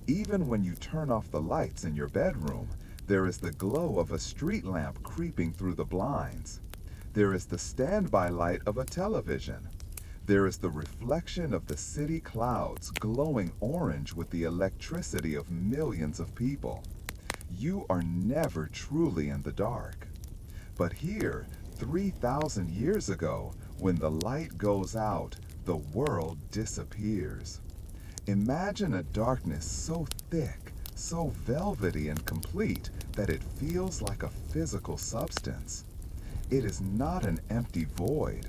Even when you turn off the lights in your bedroom, there is the glow of a street lamp creeping through the blinds. There is the standby light of a television. There is the reflection of the city clouds glowing orange with the electricity of millions of people. You are never truly in the dark. But here, 3,000 years ago, when the light goes out, the world disappears. Imagine a darkness so thick, so velvety and complete that it feels like a physical substance. It is not an empty void.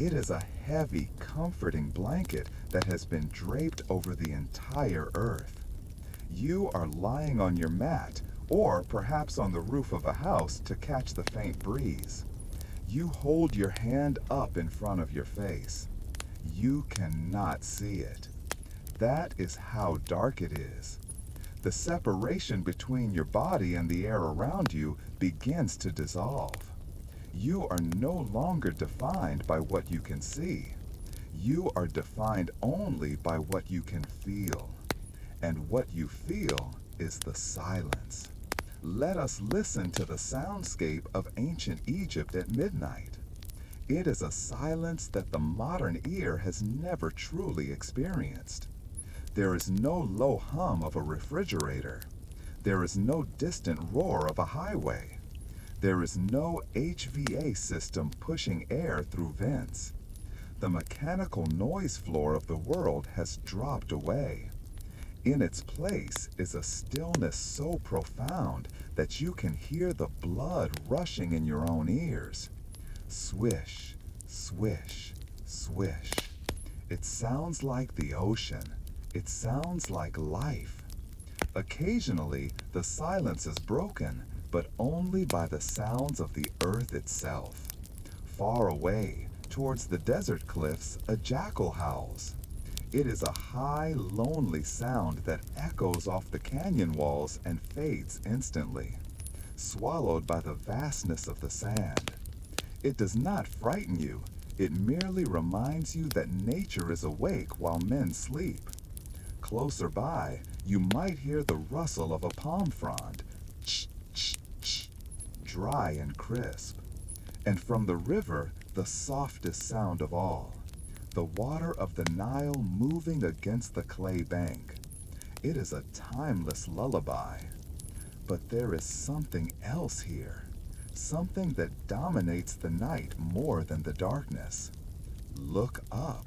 It is a heavy, comforting blanket that has been draped over the entire earth. You are lying on your mat, or perhaps on the roof of a house to catch the faint breeze. You hold your hand up in front of your face. You cannot see it. That is how dark it is. The separation between your body and the air around you begins to dissolve. You are no longer defined by what you can see. You are defined only by what you can feel. And what you feel is the silence. Let us listen to the soundscape of ancient Egypt at midnight. It is a silence that the modern ear has never truly experienced. There is no low hum of a refrigerator. There is no distant roar of a highway. There is no HVA system pushing air through vents. The mechanical noise floor of the world has dropped away. In its place is a stillness so profound that you can hear the blood rushing in your own ears. Swish, swish, swish. It sounds like the ocean. It sounds like life. Occasionally, the silence is broken, but only by the sounds of the earth itself. Far away, towards the desert cliffs, a jackal howls. It is a high, lonely sound that echoes off the canyon walls and fades instantly, swallowed by the vastness of the sand. It does not frighten you. It merely reminds you that nature is awake while men sleep. Closer by, you might hear the rustle of a palm frond, dry and crisp. And from the river, the softest sound of all. The water of the Nile moving against the clay bank. It is a timeless lullaby. But there is something else here, something that dominates the night more than the darkness. Look up.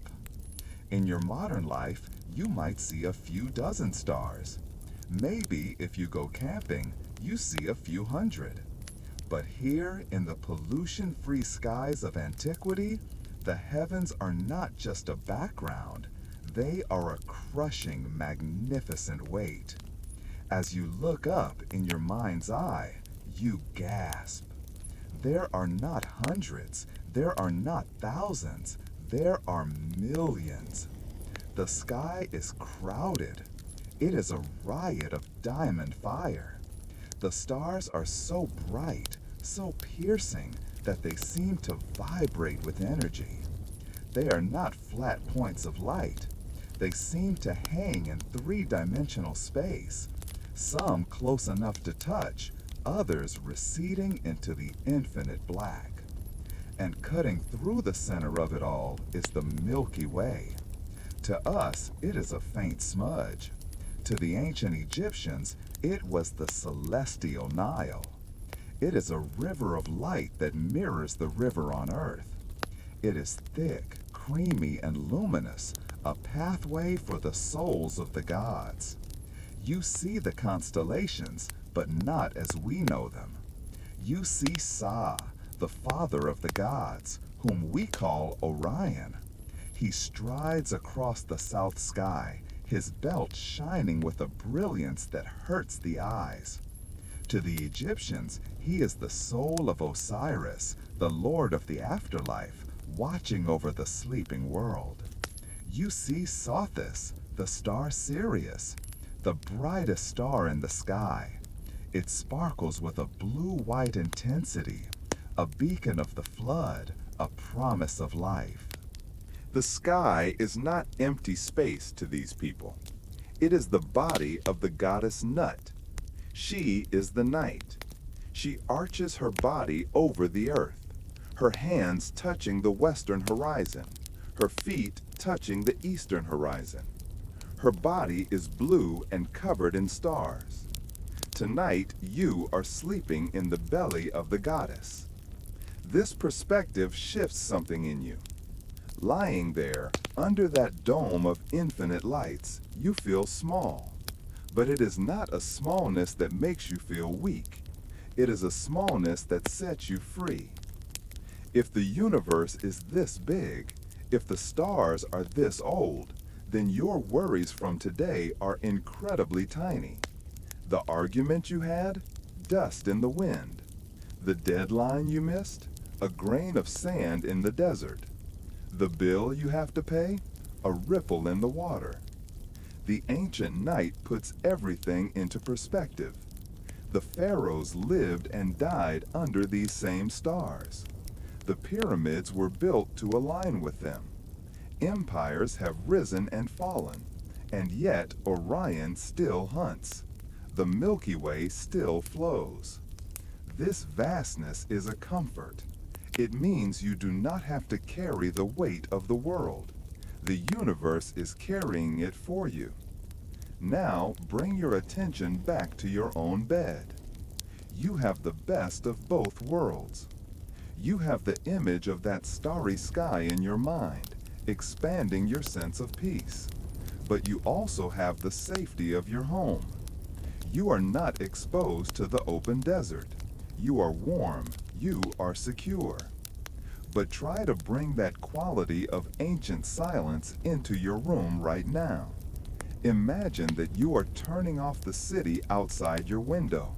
In your modern life, you might see a few dozen stars. Maybe if you go camping, you see a few hundred. But here in the pollution-free skies of antiquity, the heavens are not just a background, they are a crushing, magnificent weight. As you look up in your mind's eye, you gasp. There are not hundreds, there are not thousands, there are millions. The sky is crowded. It is a riot of diamond fire. The stars are so bright, so piercing, that they seem to vibrate with energy. They are not flat points of light. They seem to hang in three-dimensional space, some close enough to touch, others receding into the infinite black. And cutting through the center of it all is the Milky Way. To us, it is a faint smudge. To the ancient Egyptians, it was the celestial Nile. It is a river of light that mirrors the river on earth. It is thick, creamy, and luminous, a pathway for the souls of the gods. You see the constellations, but not as we know them. You see Sa, the father of the gods, whom we call Orion. He strides across the south sky, his belt shining with a brilliance that hurts the eyes. To the Egyptians, he is the soul of Osiris, the lord of the afterlife, watching over the sleeping world. You see Sothis, the star Sirius, the brightest star in the sky. It sparkles with a blue-white intensity, a beacon of the flood, a promise of life. The sky is not empty space to these people. It is the body of the goddess Nut. She is the night. She arches her body over the earth, her hands touching the western horizon, her feet touching the eastern horizon. Her body is blue and covered in stars. Tonight, you are sleeping in the belly of the goddess. This perspective shifts something in you. Lying there, under that dome of infinite lights, you feel small. But it is not a smallness that makes you feel weak. It is a smallness that sets you free. If the universe is this big, if the stars are this old, then your worries from today are incredibly tiny. The argument you had? Dust in the wind. The deadline you missed? A grain of sand in the desert. The bill you have to pay? A ripple in the water. The ancient night puts everything into perspective. The pharaohs lived and died under these same stars. The pyramids were built to align with them. Empires have risen and fallen, and yet Orion still hunts. The Milky Way still flows. This vastness is a comfort. It means you do not have to carry the weight of the world. The universe is carrying it for you. Now bring your attention back to your own bed. You have the best of both worlds. You have the image of that starry sky in your mind, expanding your sense of peace. But you also have the safety of your home. You are not exposed to the open desert. You are warm. You are secure. But try to bring that quality of ancient silence into your room right now. Imagine that you are turning off the city outside your window.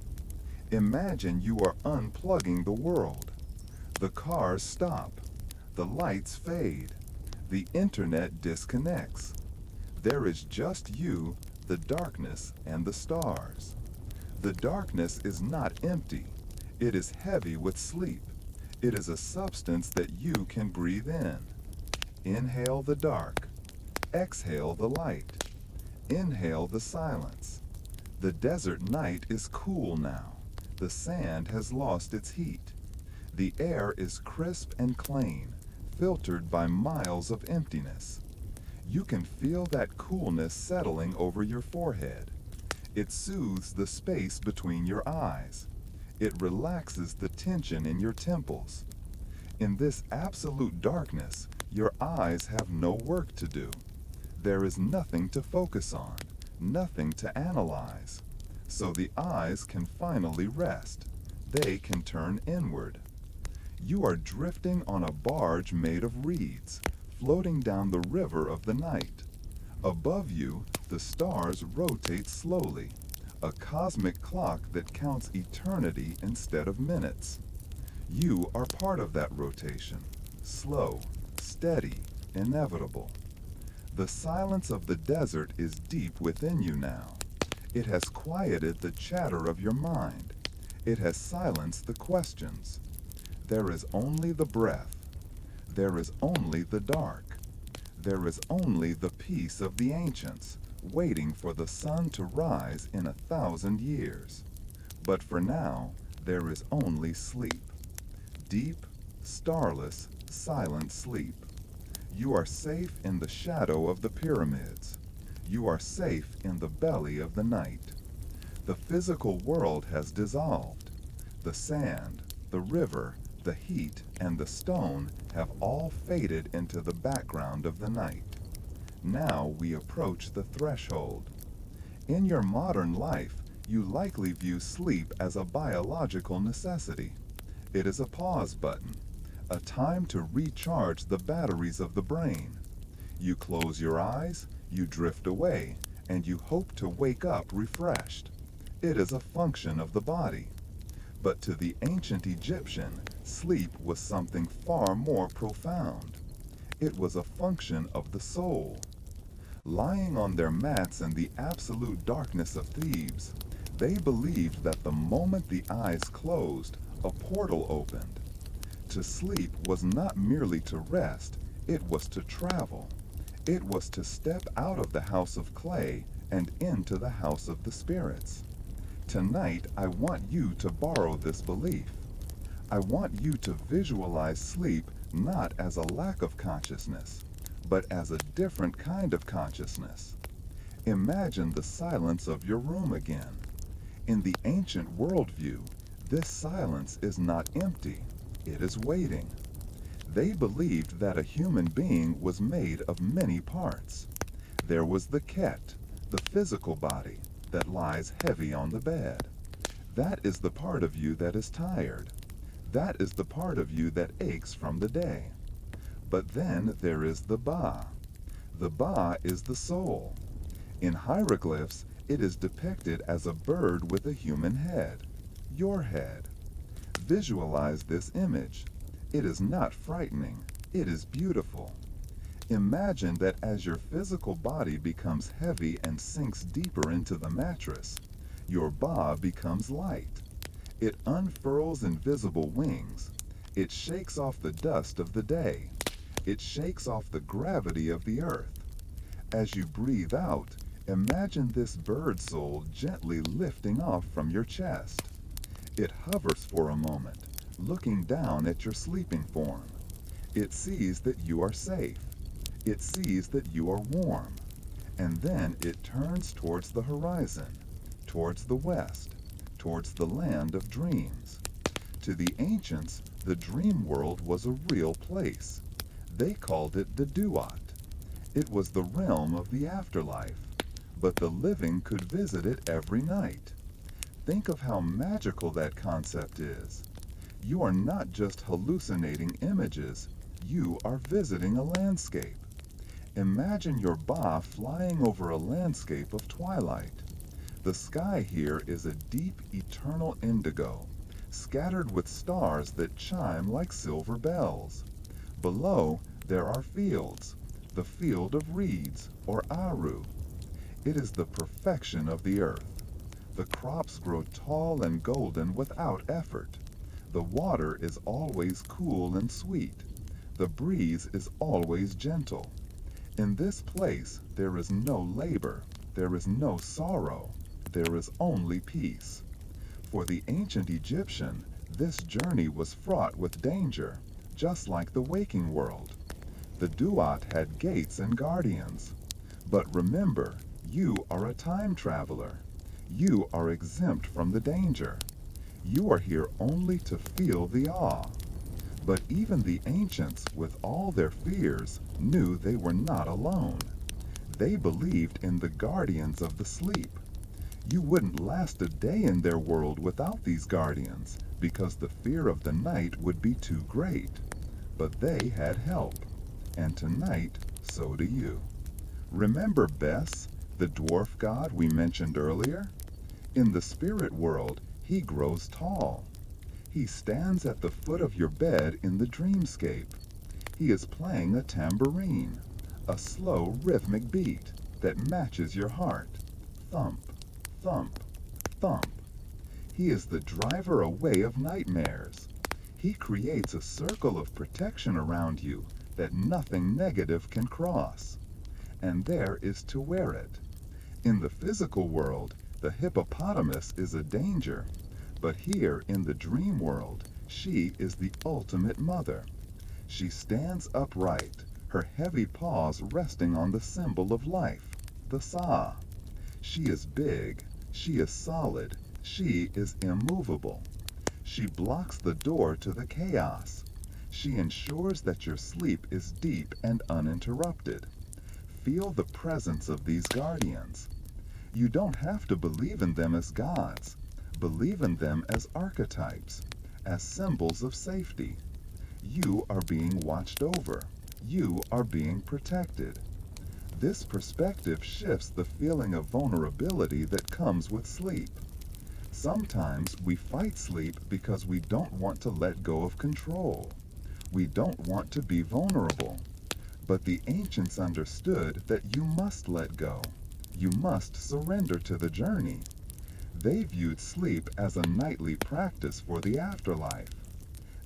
Imagine you are unplugging the world. The cars stop. The lights fade. The internet disconnects. There is just you, the darkness, and the stars. The darkness is not empty. It is heavy with sleep. It is a substance that you can breathe in. Inhale the dark. Exhale the light. Inhale the silence. The desert night is cool now. The sand has lost its heat. The air is crisp and clean, filtered by miles of emptiness. You can feel that coolness settling over your forehead. It soothes the space between your eyes. It relaxes the tension in your temples. In this absolute darkness, your eyes have no work to do. There is nothing to focus on, nothing to analyze. So the eyes can finally rest. They can turn inward. You are drifting on a barge made of reeds, floating down the river of the night. Above you, the stars rotate slowly, a cosmic clock that counts eternity instead of minutes. You are part of that rotation, slow, steady, inevitable. The silence of the desert is deep within you now. It has quieted the chatter of your mind. It has silenced the questions. There is only the breath. There is only the dark. There is only the peace of the ancients, waiting for the sun to rise in 1,000 years. But for now, there is only sleep. Deep, starless, silent sleep. You are safe in the shadow of the pyramids. You are safe in the belly of the night. The physical world has dissolved. The sand, the river, the heat, and the stone have all faded into the background of the night. Now we approach the threshold. In your modern life, you likely view sleep as a biological necessity. It is a pause button, a time to recharge the batteries of the brain. You close your eyes, you drift away, and you hope to wake up refreshed. It is a function of the body. But to the ancient Egyptian, sleep was something far more profound. It was a function of the soul. Lying on their mats in the absolute darkness of Thebes, they believed that the moment the eyes closed, a portal opened. To sleep was not merely to rest, it was to travel. It was to step out of the house of clay and into the house of the spirits. Tonight, I want you to borrow this belief. I want you to visualize sleep not as a lack of consciousness, but as a different kind of consciousness. Imagine the silence of your room again. In the ancient worldview, this silence is not empty, it is waiting. They believed that a human being was made of many parts. There was the ket, the physical body, that lies heavy on the bed. That is the part of you that is tired. That is the part of you that aches from the day. But then there is the Ba. The Ba is the soul. In hieroglyphs, it is depicted as a bird with a human head, your head. Visualize this image. It is not frightening, it is beautiful. Imagine that as your physical body becomes heavy and sinks deeper into the mattress, your Ba becomes light. It unfurls invisible wings. It shakes off the dust of the day. It shakes off the gravity of the earth. As you breathe out, imagine this bird soul gently lifting off from your chest. It hovers for a moment, looking down at your sleeping form. It sees that you are safe. It sees that you are warm. And then it turns towards the horizon, towards the west, towards the land of dreams. To the ancients, the dream world was a real place. They called it the Duat. It was the realm of the afterlife, but the living could visit it every night. Think of how magical that concept is. You are not just hallucinating images, you are visiting a landscape. Imagine your Ba flying over a landscape of twilight. The sky here is a deep, eternal indigo, scattered with stars that chime like silver bells. Below, there are fields, the field of reeds, or aru. It is the perfection of the earth. The crops grow tall and golden without effort. The water is always cool and sweet. The breeze is always gentle. In this place, there is no labor, there is no sorrow, there is only peace. For the ancient Egyptian, this journey was fraught with danger, just like the waking world. The Duat had gates and guardians. But remember, you are a time traveler. You are exempt from the danger. You are here only to feel the awe. But even the ancients, with all their fears, knew they were not alone. They believed in the guardians of the sleep. You wouldn't last a day in their world without these guardians, because the fear of the night would be too great. But they had help. And tonight, so do you. Remember Bes, the dwarf god we mentioned earlier? In the spirit world, he grows tall. He stands at the foot of your bed in the dreamscape. He is playing a tambourine, a slow rhythmic beat that matches your heart. Thump, thump, thump. He is the driver away of nightmares. He creates a circle of protection around you that nothing negative can cross. And there is to wear it. In the physical world, the hippopotamus is a danger. But here in the dream world, She is the ultimate mother. She stands upright, her heavy paws resting on the symbol of life, the Sa. She is big, she is solid, she is immovable. She blocks the door to the chaos. She ensures that your sleep is deep and uninterrupted. Feel the presence of these guardians. You don't have to believe in them as gods. Believe in them as archetypes, as symbols of safety. You are being watched over. You are being protected. This perspective shifts the feeling of vulnerability that comes with sleep. Sometimes we fight sleep because we don't want to let go of control. We don't want to be vulnerable. But the ancients understood that you must let go. You must surrender to the journey. They viewed sleep as a nightly practice for the afterlife.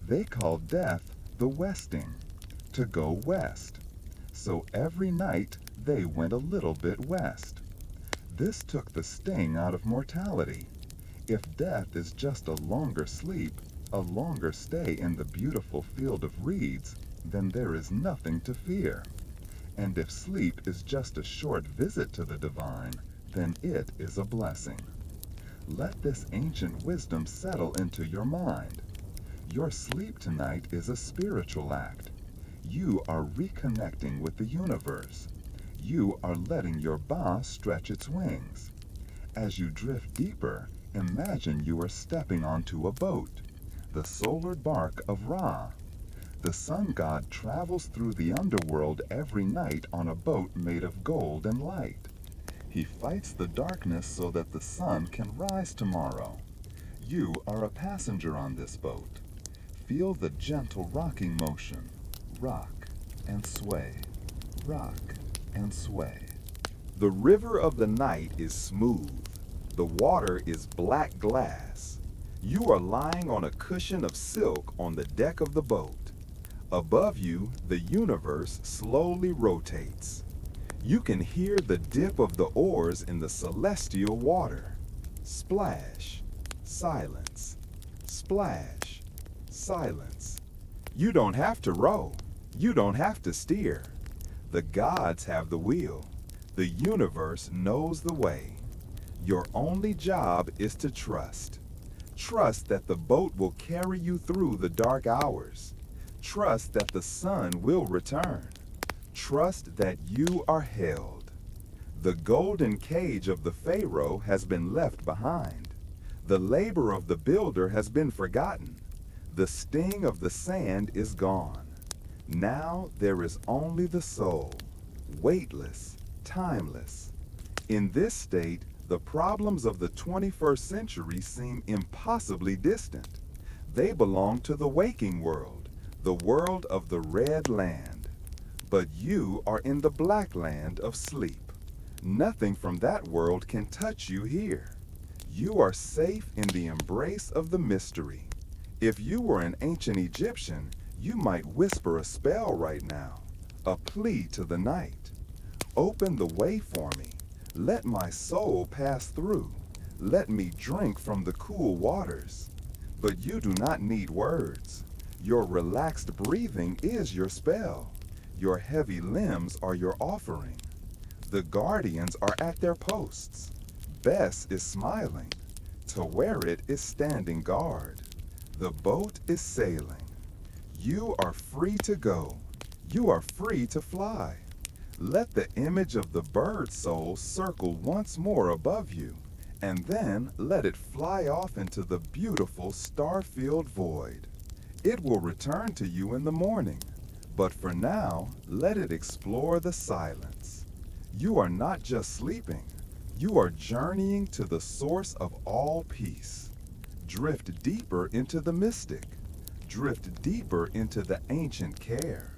They called death the westing, to go west. So every night they went a little bit west. This took the sting out of mortality. If death is just a longer sleep, a longer stay in the beautiful field of reeds, then there is nothing to fear. And if sleep is just a short visit to the divine, then it is a blessing. Let this ancient wisdom settle into your mind. Your sleep tonight is a spiritual act. You are reconnecting with the universe. You are letting your Ba stretch its wings. As you drift deeper, imagine you are stepping onto a boat, the solar bark of Ra. The sun god travels through the underworld every night on a boat made of gold and light. He fights the darkness so that the sun can rise tomorrow. You are a passenger on this boat. Feel the gentle rocking motion. Rock and sway. Rock and sway. The river of the night is smooth. The water is black glass. You are lying on a cushion of silk on the deck of the boat. Above you, the universe slowly rotates. You can hear the dip of the oars in the celestial water. Splash, silence, splash, silence. You don't have to row. You don't have to steer. The gods have the wheel. The universe knows the way. Your only job is to trust. Trust that the boat will carry you through the dark hours. Trust that the sun will return. Trust that you are held. The golden cage of the Pharaoh has been left behind. The labor of the builder has been forgotten. The sting of the sand is gone. Now there is only the soul, weightless, timeless. In this state, the problems of the 21st century seem impossibly distant. They belong to the waking world, the world of the red land. But you are in the black land of sleep. Nothing from that world can touch you here. You are safe in the embrace of the mystery. If you were an ancient Egyptian, you might whisper a spell right now, a plea to the night. Open the way for me. Let my soul pass through. Let me drink from the cool waters. But you do not need words. Your relaxed breathing is your spell. Your heavy limbs are your offering. The guardians are at their posts. Bess is smiling. Taweret is standing guard. The boat is sailing. You are free to go. You are free to fly. Let the image of the bird soul circle once more above you, and then let it fly off into the beautiful star-filled void. It will return to you in the morning, but for now, let it explore the silence. You are not just sleeping. You are journeying to the source of all peace. Drift deeper into the mystic. Drift deeper into the ancient care.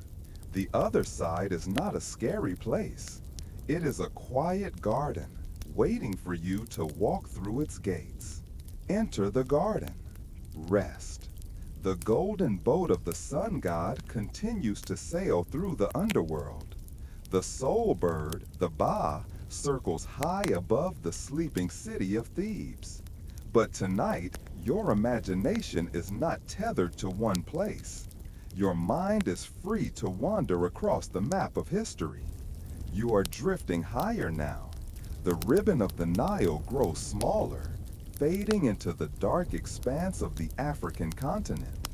The other side is not a scary place. It is a quiet garden, waiting for you to walk through its gates. Enter the garden. Rest. The golden boat of the sun god continues to sail through the underworld. The soul bird, the Ba, circles high above the sleeping city of Thebes. But tonight, Your imagination is not tethered to one place. Your mind is free to wander across the map of history. You are drifting higher now. The ribbon of the Nile grows smaller, fading into the dark expanse of the African continent.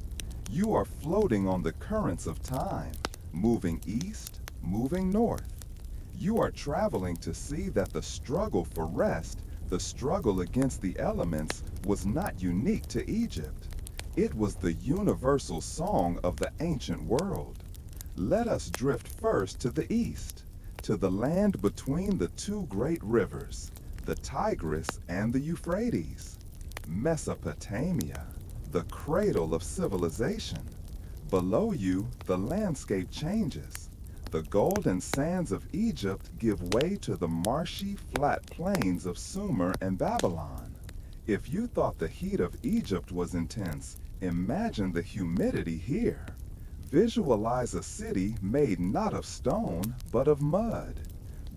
You are floating on the currents of time, moving east, moving north. You are traveling to see that the struggle for rest, the struggle against the elements, was not unique to Egypt. It was the universal song of the ancient world. Let us drift first to the east, to the land between the two great rivers, the Tigris and the Euphrates. Mesopotamia, the cradle of civilization. Below you, the landscape changes. The golden sands of Egypt give way to the marshy, flat plains of Sumer and Babylon. If you thought the heat of Egypt was intense, imagine the humidity here. Visualize a city made not of stone, but of mud.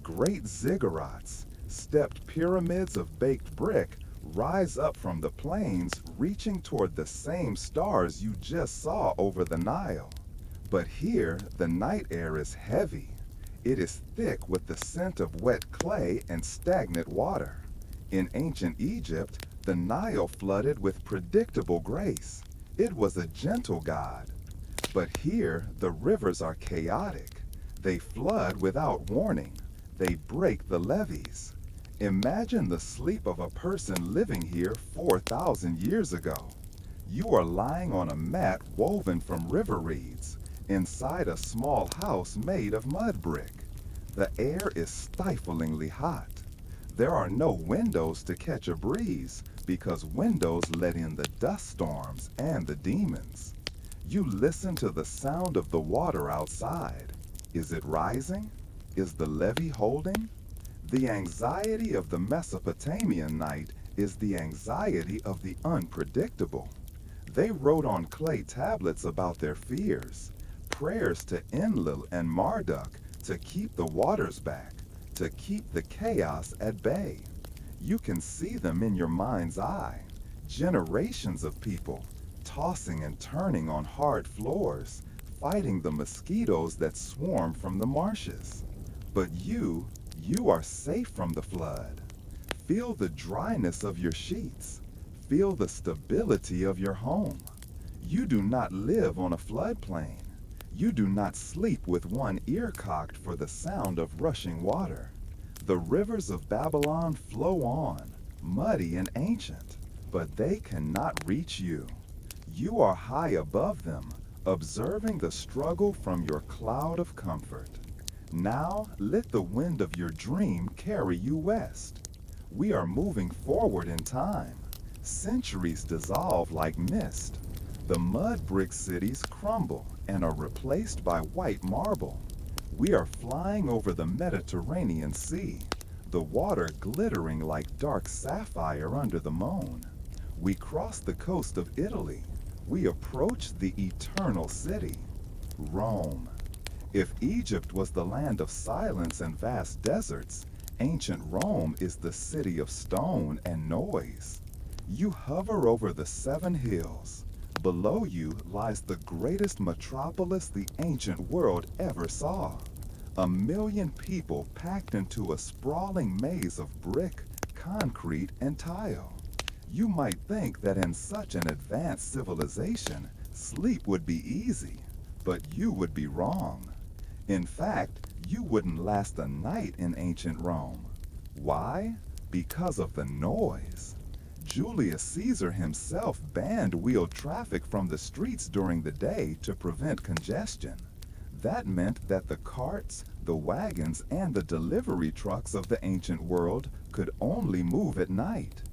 Great ziggurats, stepped pyramids of baked brick, rise up from the plains, reaching toward the same stars you just saw over the Nile. But here, the night air is heavy. It is thick with the scent of wet clay and stagnant water. In ancient Egypt, the Nile flooded with predictable grace. It was a gentle god. But here, the rivers are chaotic. They flood without warning. They break the levees. Imagine the sleep of a person living here 4,000 years ago. You are lying on a mat woven from river reeds, inside a small house made of mud brick. The air is stiflingly hot. There are no windows to catch a breeze because windows let in the dust storms and the demons. You listen to the sound of the water outside. Is it rising? Is the levee holding? The anxiety of the Mesopotamian night is the anxiety of the unpredictable. They wrote on clay tablets about their fears, prayers to Enlil and Marduk to keep the waters back, to keep the chaos at bay. You can see them in your mind's eye, generations of people tossing and turning on hard floors, fighting the mosquitoes that swarm from the marshes. But you are safe from the flood. Feel the dryness of your sheets. Feel the stability of your home. You do not live on a floodplain. You do not sleep with one ear cocked for the sound of rushing water. The rivers of Babylon flow on, muddy and ancient, but they cannot reach you. You are high above them, observing the struggle from your cloud of comfort. Now let the wind of your dream carry you west. We are moving forward in time. Centuries dissolve like mist. The mud brick cities crumble and are replaced by white marble. We are flying over the Mediterranean Sea, the water glittering like dark sapphire under the moon. We cross the coast of Italy. We approach the eternal city, Rome. If Egypt was the land of silence and vast deserts, ancient Rome is the city of stone and noise. You hover over the 7 hills. Below you lies the greatest metropolis the ancient world ever saw. 1 million people packed into a sprawling maze of brick, concrete, and tile. You might think that in such an advanced civilization, sleep would be easy, but you would be wrong. In fact, you wouldn't last a night in ancient Rome. Why? Because of the noise. Julius Caesar himself banned wheeled traffic from the streets during the day to prevent congestion. That meant that the carts, the wagons, and the delivery trucks of the ancient world could only move at night.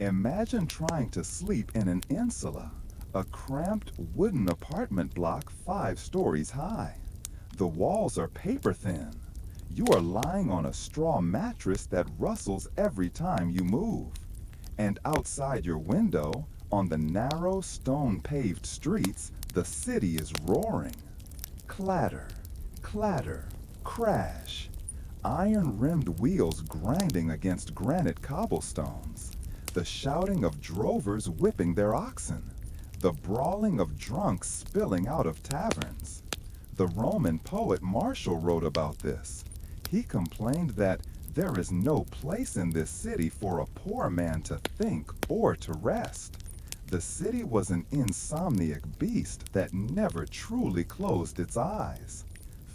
Imagine trying to sleep in an insula, a cramped wooden apartment block 5 stories high. The walls are paper thin. You are lying on a straw mattress that rustles every time you move. And outside your window, on the narrow stone-paved streets, the city is roaring. Clatter, clatter, crash. Iron-rimmed wheels grinding against granite cobblestones. the shouting of drovers whipping their oxen, the brawling of drunks spilling out of taverns. The Roman poet Martial wrote about this. He complained that there is no place in this city for a poor man to think or to rest. The city was an insomniac beast that never truly closed its eyes.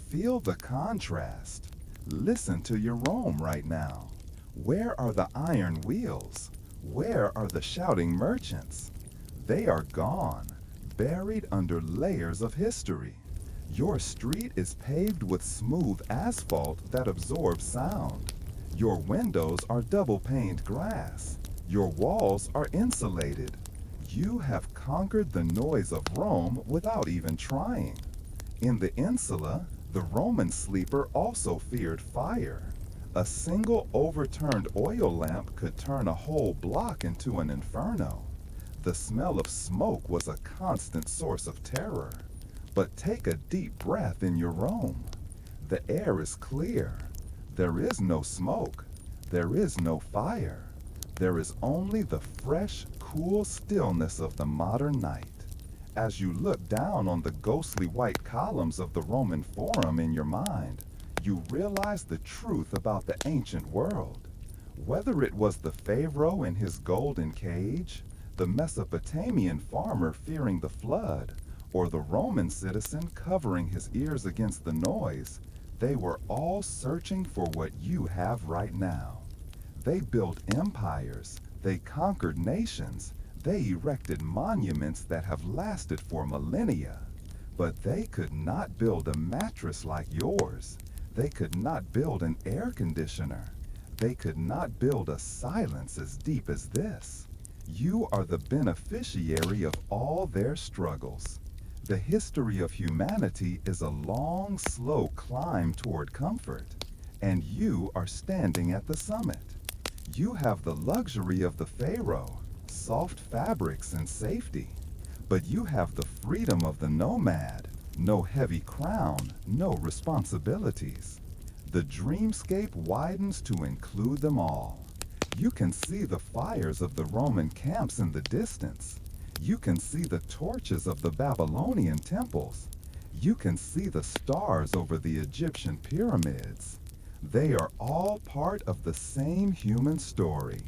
Feel the contrast. Listen to your Rome right now. Where are the iron wheels? Where are the shouting merchants? They are gone, buried under layers of history. Your street is paved with smooth asphalt that absorbs sound. Your windows are double-paned glass. Your walls are insulated. You have conquered the noise of Rome without even trying. In the insula, the Roman sleeper also feared fire. A single overturned oil lamp could turn a whole block into an inferno. The smell of smoke was a constant source of terror. But take a deep breath in your Rome. The air is clear. There is no smoke. There is no fire. There is only the fresh, cool stillness of the modern night. As you look down on the ghostly white columns of the Roman Forum in your mind, you realize the truth about the ancient world. Whether it was the Pharaoh in his golden cage, the Mesopotamian farmer fearing the flood, or the Roman citizen covering his ears against the noise, they were all searching for what you have right now. They built empires, they conquered nations, they erected monuments that have lasted for millennia. But they could not build a mattress like yours. They could not build an air conditioner. They could not build a silence as deep as this. You are the beneficiary of all their struggles. The history of humanity is a long, slow climb toward comfort, and you are standing at the summit. You have the luxury of the Pharaoh, soft fabrics and safety, but you have the freedom of the nomad, no heavy crown, no responsibilities. The dreamscape widens to include them all. You can see the fires of the Roman camps in the distance. You can see the torches of the Babylonian temples. You can see the stars over the Egyptian pyramids. They are all part of the same human story,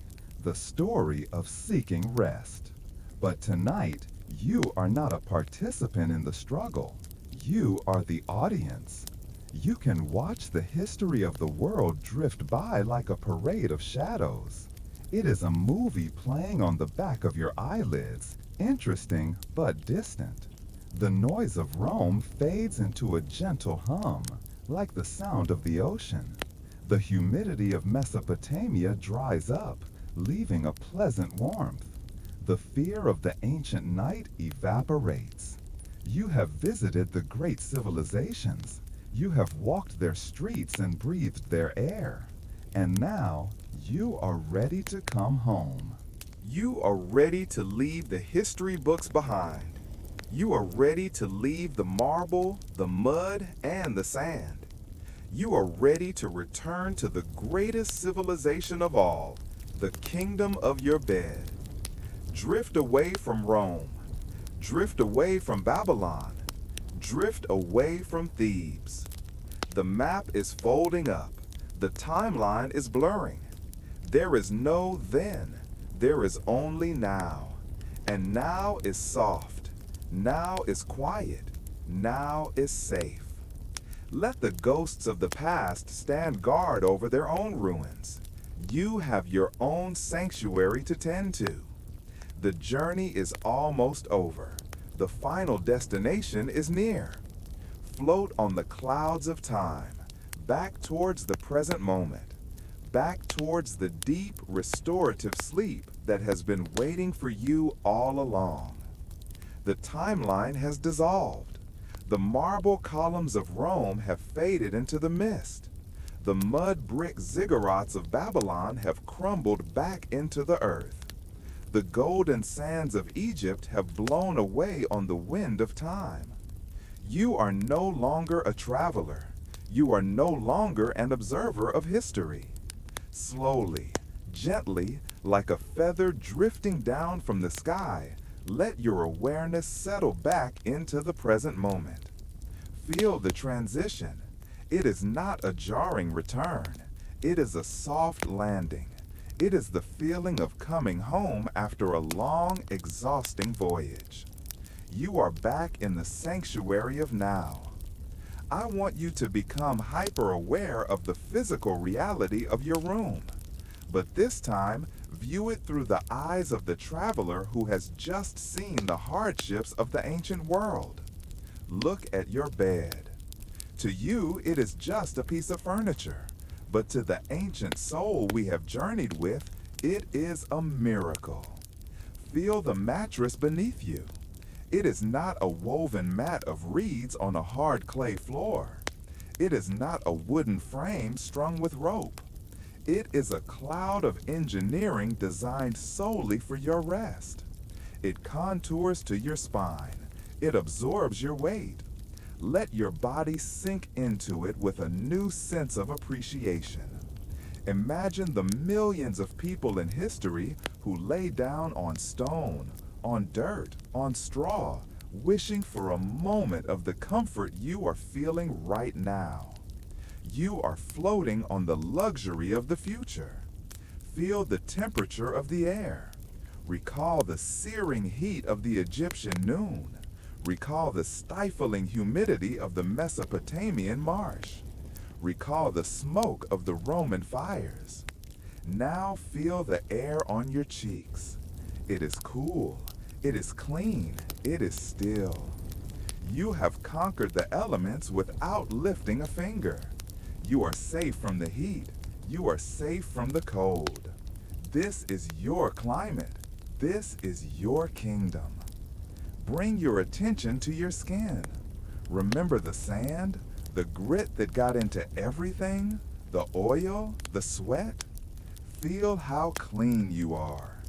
the story of seeking rest. But tonight, you are not a participant in the struggle. You are the audience. You can watch the history of the world drift by like a parade of shadows. It is a movie playing on the back of your eyelids, interesting but distant. The noise of Rome fades into a gentle hum, like the sound of the ocean. The humidity of Mesopotamia dries up, leaving a pleasant warmth. The fear of the ancient night evaporates. You have visited the great civilizations. You have walked their streets and breathed their air. And now, you are ready to come home. You are ready to leave the history books behind. You are ready to leave the marble, the mud, and the sand. You are ready to return to the greatest civilization of all, the kingdom of your bed. Drift away from Rome. Drift away from Babylon. Drift away from Thebes. The map is folding up. The timeline is blurring. There is no then. There is only now. And now is soft. Now is quiet. Now is safe. Let the ghosts of the past stand guard over their own ruins. You have your own sanctuary to tend to. The journey is almost over. The final destination is near. Float on the clouds of time, back towards the present moment, back towards the deep, restorative sleep that has been waiting for you all along. The timeline has dissolved. The marble columns of Rome have faded into the mist. The mud brick ziggurats of Babylon have crumbled back into the earth. The golden sands of Egypt have blown away on the wind of time. You are no longer a traveler. You are no longer an observer of history. Slowly, gently, Like a feather drifting down from the sky, let your awareness settle back into the present moment. Feel the transition. It is not a jarring return. It is a soft landing. It is the feeling of coming home after a long, exhausting voyage. You are back in the sanctuary of now. I want you to become hyper-aware of the physical reality of your room. But this time, view it through the eyes of the traveler who has just seen the hardships of the ancient world. Look at your bed. To you, it is just a piece of furniture. But to the ancient soul we have journeyed with, it is a miracle. Feel the mattress beneath you. It is not a woven mat of reeds on a hard clay floor. It is not a wooden frame strung with rope. It is a cloud of engineering designed solely for your rest. It contours to your spine. It absorbs your weight. Let your body sink into it with a new sense of appreciation. Imagine the millions of people in history who lay down on stone, on dirt, on straw, wishing for a moment of the comfort you are feeling right now. You are floating on the luxury of the future. Feel the temperature of the air. Recall the searing heat of the Egyptian noon. Recall the stifling humidity of the Mesopotamian marsh. Recall the smoke of the Roman fires. Now feel the air on your cheeks. It is cool. It is clean. It is still. You have conquered the elements without lifting a finger. You are safe from the heat. You are safe from the cold. This is your climate. This is your kingdom. Bring your attention to your skin. Remember the sand, the grit that got into everything, the oil, the sweat. Feel how clean you are.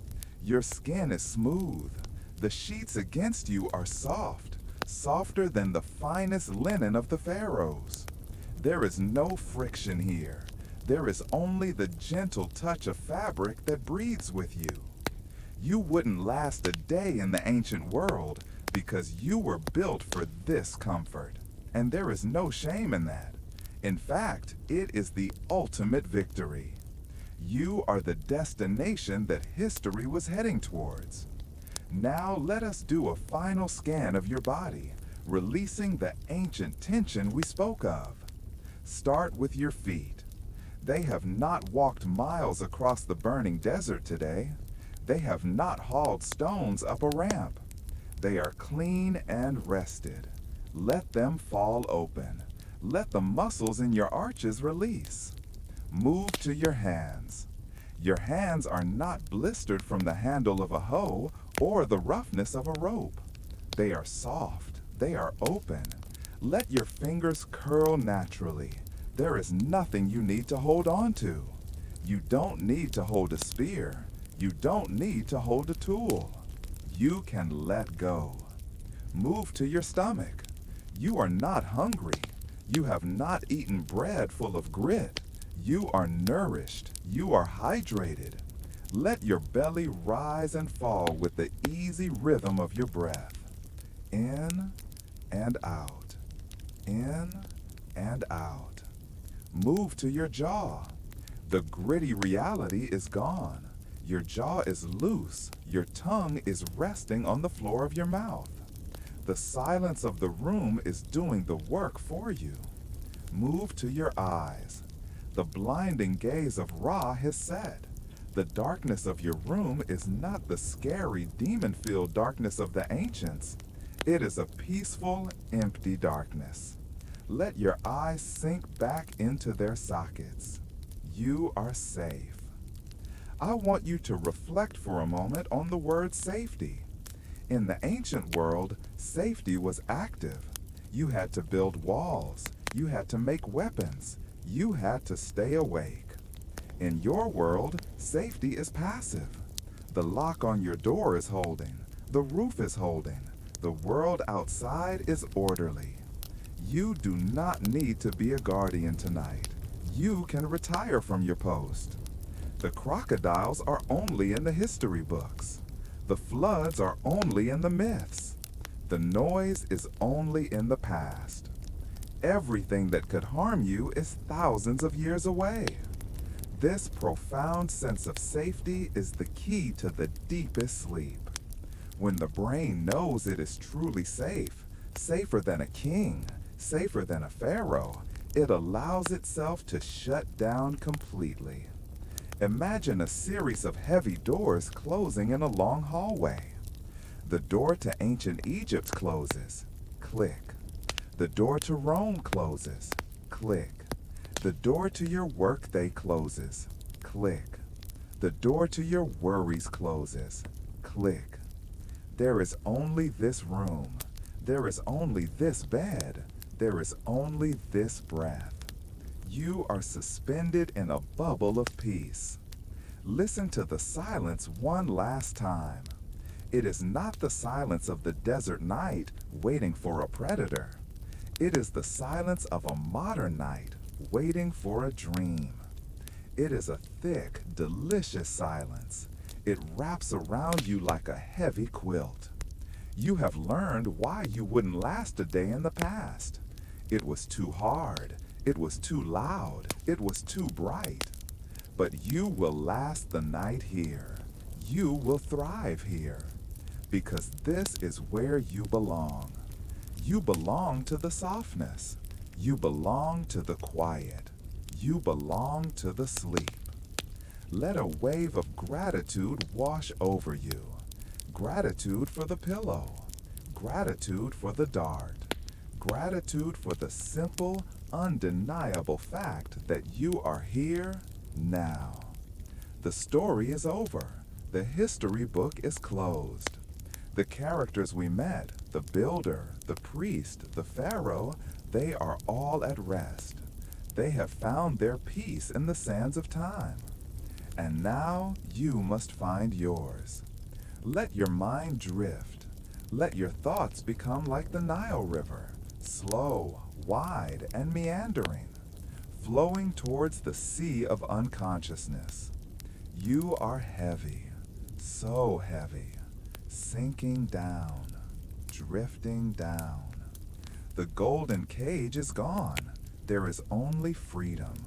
Your skin is smooth. The sheets against you are soft, softer than the finest linen of the pharaohs. There is no friction here. There is only the gentle touch of fabric that breathes with you. You wouldn't last a day in the ancient world because you were built for this comfort. And there is no shame in that. In fact, it is the ultimate victory. You are the destination that history was heading towards. Now let us do a final scan of your body, releasing the ancient tension we spoke of. Start with your feet. They have not walked miles across the burning desert today. They have not hauled stones up a ramp. They are clean and rested. Let them fall open. Let the muscles in your arches release. Move to your hands. Your hands are not blistered from the handle of a hoe or the roughness of a rope. They are soft. They are open. Let your fingers curl naturally. There is nothing you need to hold on to. You don't need to hold a spear. You don't need to hold a tool. You can let go. Move to your stomach. You are not hungry. You have not eaten bread full of grit. You are nourished. You are hydrated. Let your belly rise and fall with the easy rhythm of your breath. In and out. In and out. Move to your jaw. The gritty reality is gone. Your jaw is loose. Your tongue is resting on the floor of your mouth. The silence of the room is doing the work for you. Move to your eyes. The blinding gaze of Ra has set. The darkness of your room is not the scary, demon-filled darkness of the ancients. It is a peaceful, empty darkness. Let your eyes sink back into their sockets. You are safe. I want you to reflect for a moment on the word safety. In the ancient world, safety was active. You had to build walls. You had to make weapons. You had to stay awake. In your world, safety is passive. The lock on your door is holding. The roof is holding. The world outside is orderly. You do not need to be a guardian tonight. You can retire from your post. The crocodiles are only in the history books. The floods are only in the myths. The noise is only in the past. Everything that could harm you is thousands of years away. This profound sense of safety is the key to the deepest sleep. When the brain knows it is truly safe, safer than a king, safer than a pharaoh, it allows itself to shut down completely. Imagine a series of heavy doors closing in a long hallway. The door to ancient Egypt closes. Click. The door to Rome closes. Click. The door to your workday closes. Click. The door to your worries closes. Click. There is only this room. There is only this bed. There is only this breath. You are suspended in a bubble of peace. Listen to the silence one last time. It is not the silence of the desert night waiting for a predator. It is the silence of a modern night waiting for a dream. It is a thick, delicious silence. It wraps around you like a heavy quilt. You have learned why you wouldn't last a day in the past. It was too hard. It was too loud. It was too bright. But you will last the night here. You will thrive here. Because this is where you belong. You belong to the softness. You belong to the quiet. You belong to the sleep. Let a wave of gratitude wash over you. Gratitude for the pillow. Gratitude for the dart. Gratitude for the simple, undeniable fact that you are here now. The story is over. The history book is closed. The characters we met, the builder, the priest, the pharaoh, they are all at rest. They have found their peace in the sands of time. And now you must find yours. Let your mind drift. Let your thoughts become like the Nile River, slow, wide, and meandering, flowing towards the sea of unconsciousness. You are heavy, so heavy, sinking down, drifting down. The golden cage is gone. There is only freedom.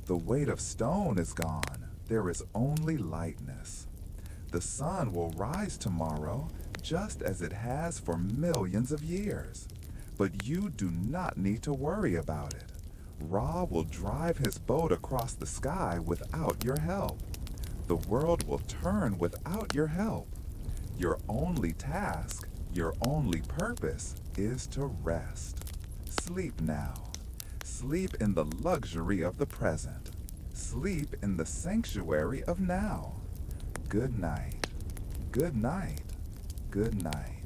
The weight of stone is gone. There is only lightness. The sun will rise tomorrow just as it has for millions of years. But you do not need to worry about it. Ra will drive his boat across the sky without your help. The world will turn without your help. Your only task, your only purpose is to rest. Sleep now. Sleep in the luxury of the present. Sleep in the sanctuary of now. Good night. Good night. Good night.